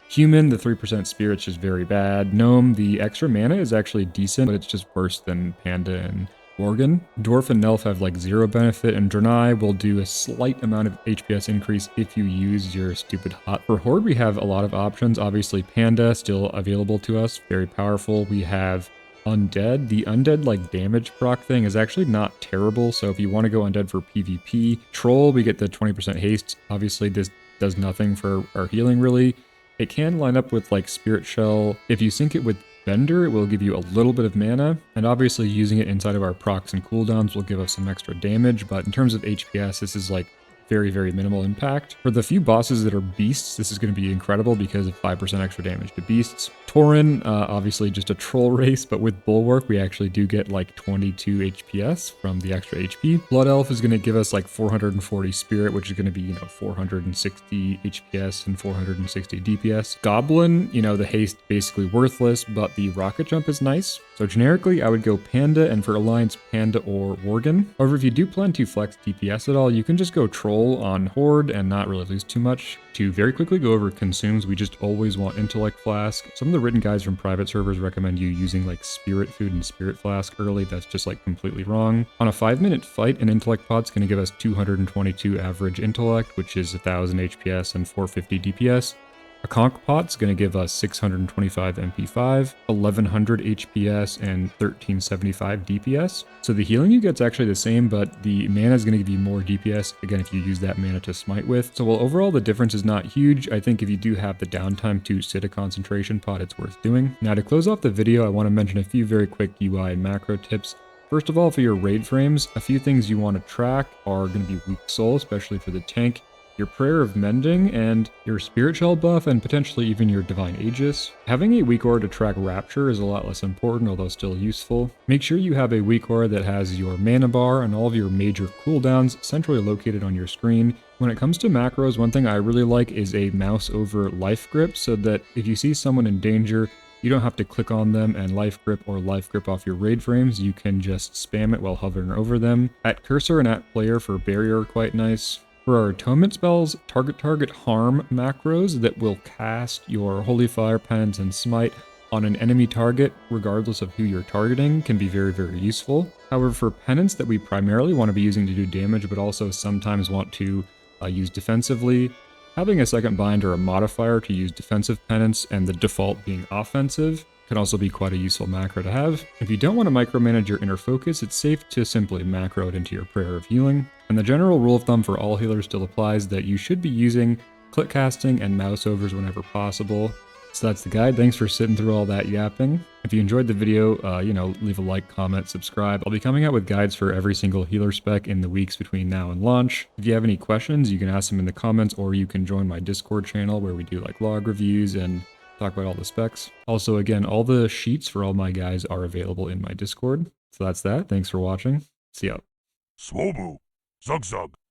Human, the 3% spirit's just very bad. Gnome, the extra mana is actually decent, but it's just worse than Panda and Worgen. Dwarf and Nelf have like 0 benefit, and Draenei will do a slight amount of HPS increase if you use your stupid hot. For Horde, we have a lot of options. Obviously, Panda still available to us, very powerful. We have Undead. The Undead like damage proc thing is actually not terrible, so if you want to go Undead for PvP. Troll, we get the 20% haste. Obviously, this does nothing for our healing really. It can line up with like Spirit Shell. If you sync it with Bender, it will give you a little bit of mana, and obviously using it inside of our procs and cooldowns will give us some extra damage, but in terms of HPS, this is like very, very minimal impact. For the few bosses that are beasts, this is going to be incredible because of 5% extra damage to beasts. Tauren, obviously just a troll race, but with Bulwark, we actually do get like 22 HPS from the extra HP. Blood Elf is going to give us like 440 spirit, which is going to be, 460 HPS and 460 DPS. Goblin, the haste basically worthless, but the rocket jump is nice. So generically, I would go Panda, and for Alliance, Panda or Worgen. However, if you do plan to flex DPS at all, you can just go Troll on Horde and not really lose too much. To very quickly go over consumes, we just always want Intellect Flask. Some of the written guides from private servers recommend you using like Spirit Food and Spirit Flask early. That's just like completely wrong. On a 5-minute fight, an Intellect Pod's going to give us 222 average Intellect, which is 1000 HPS and 450 DPS. A Conch Pot's going to give us 625 MP5, 1100 HPS, and 1375 DPS. So the healing you get is actually the same, but the mana is going to give you more DPS, again, if you use that mana to smite with. So while overall the difference is not huge, I think if you do have the downtime to sit a concentration pot, it's worth doing. Now to close off the video, I want to mention a few very quick UI and macro tips. First of all, for your raid frames, a few things you want to track are going to be weak soul, especially for the tank, your Prayer of Mending, and your Spirit Shell buff, and potentially even your Divine Aegis. Having a weak aura to track Rapture is a lot less important, although still useful. Make sure you have a weak aura that has your mana bar and all of your major cooldowns centrally located on your screen. When it comes to macros, one thing I really like is a mouse over life grip, so that if you see someone in danger, you don't have to click on them and life grip or life grip off your raid frames. You can just spam it while hovering over them. At cursor and at player for barrier are quite nice. For our atonement spells, target harm macros that will cast your Holy Fire, Penance, and Smite on an enemy target, regardless of who you're targeting, can be very, very useful. However, for penance that we primarily want to be using to do damage, but also sometimes want to use defensively, having a second bind or a modifier to use defensive penance and the default being offensive can also be quite a useful macro to have. If you don't want to micromanage your inner focus, it's safe to simply macro it into your prayer of healing. And the general rule of thumb for all healers still applies that you should be using click casting and mouse overs whenever possible. So that's the guide. Thanks for sitting through all that yapping. If you enjoyed the video, leave a like, comment, subscribe. I'll be coming out with guides for every single healer spec in the weeks between now and launch. If you have any questions, you can ask them in the comments, or you can join my Discord channel where we do like log reviews and talk about all the specs. Also, again, all the sheets for all my guys are available in my Discord. So that's that. Thanks for watching. See ya. Swobu, Zug Zug.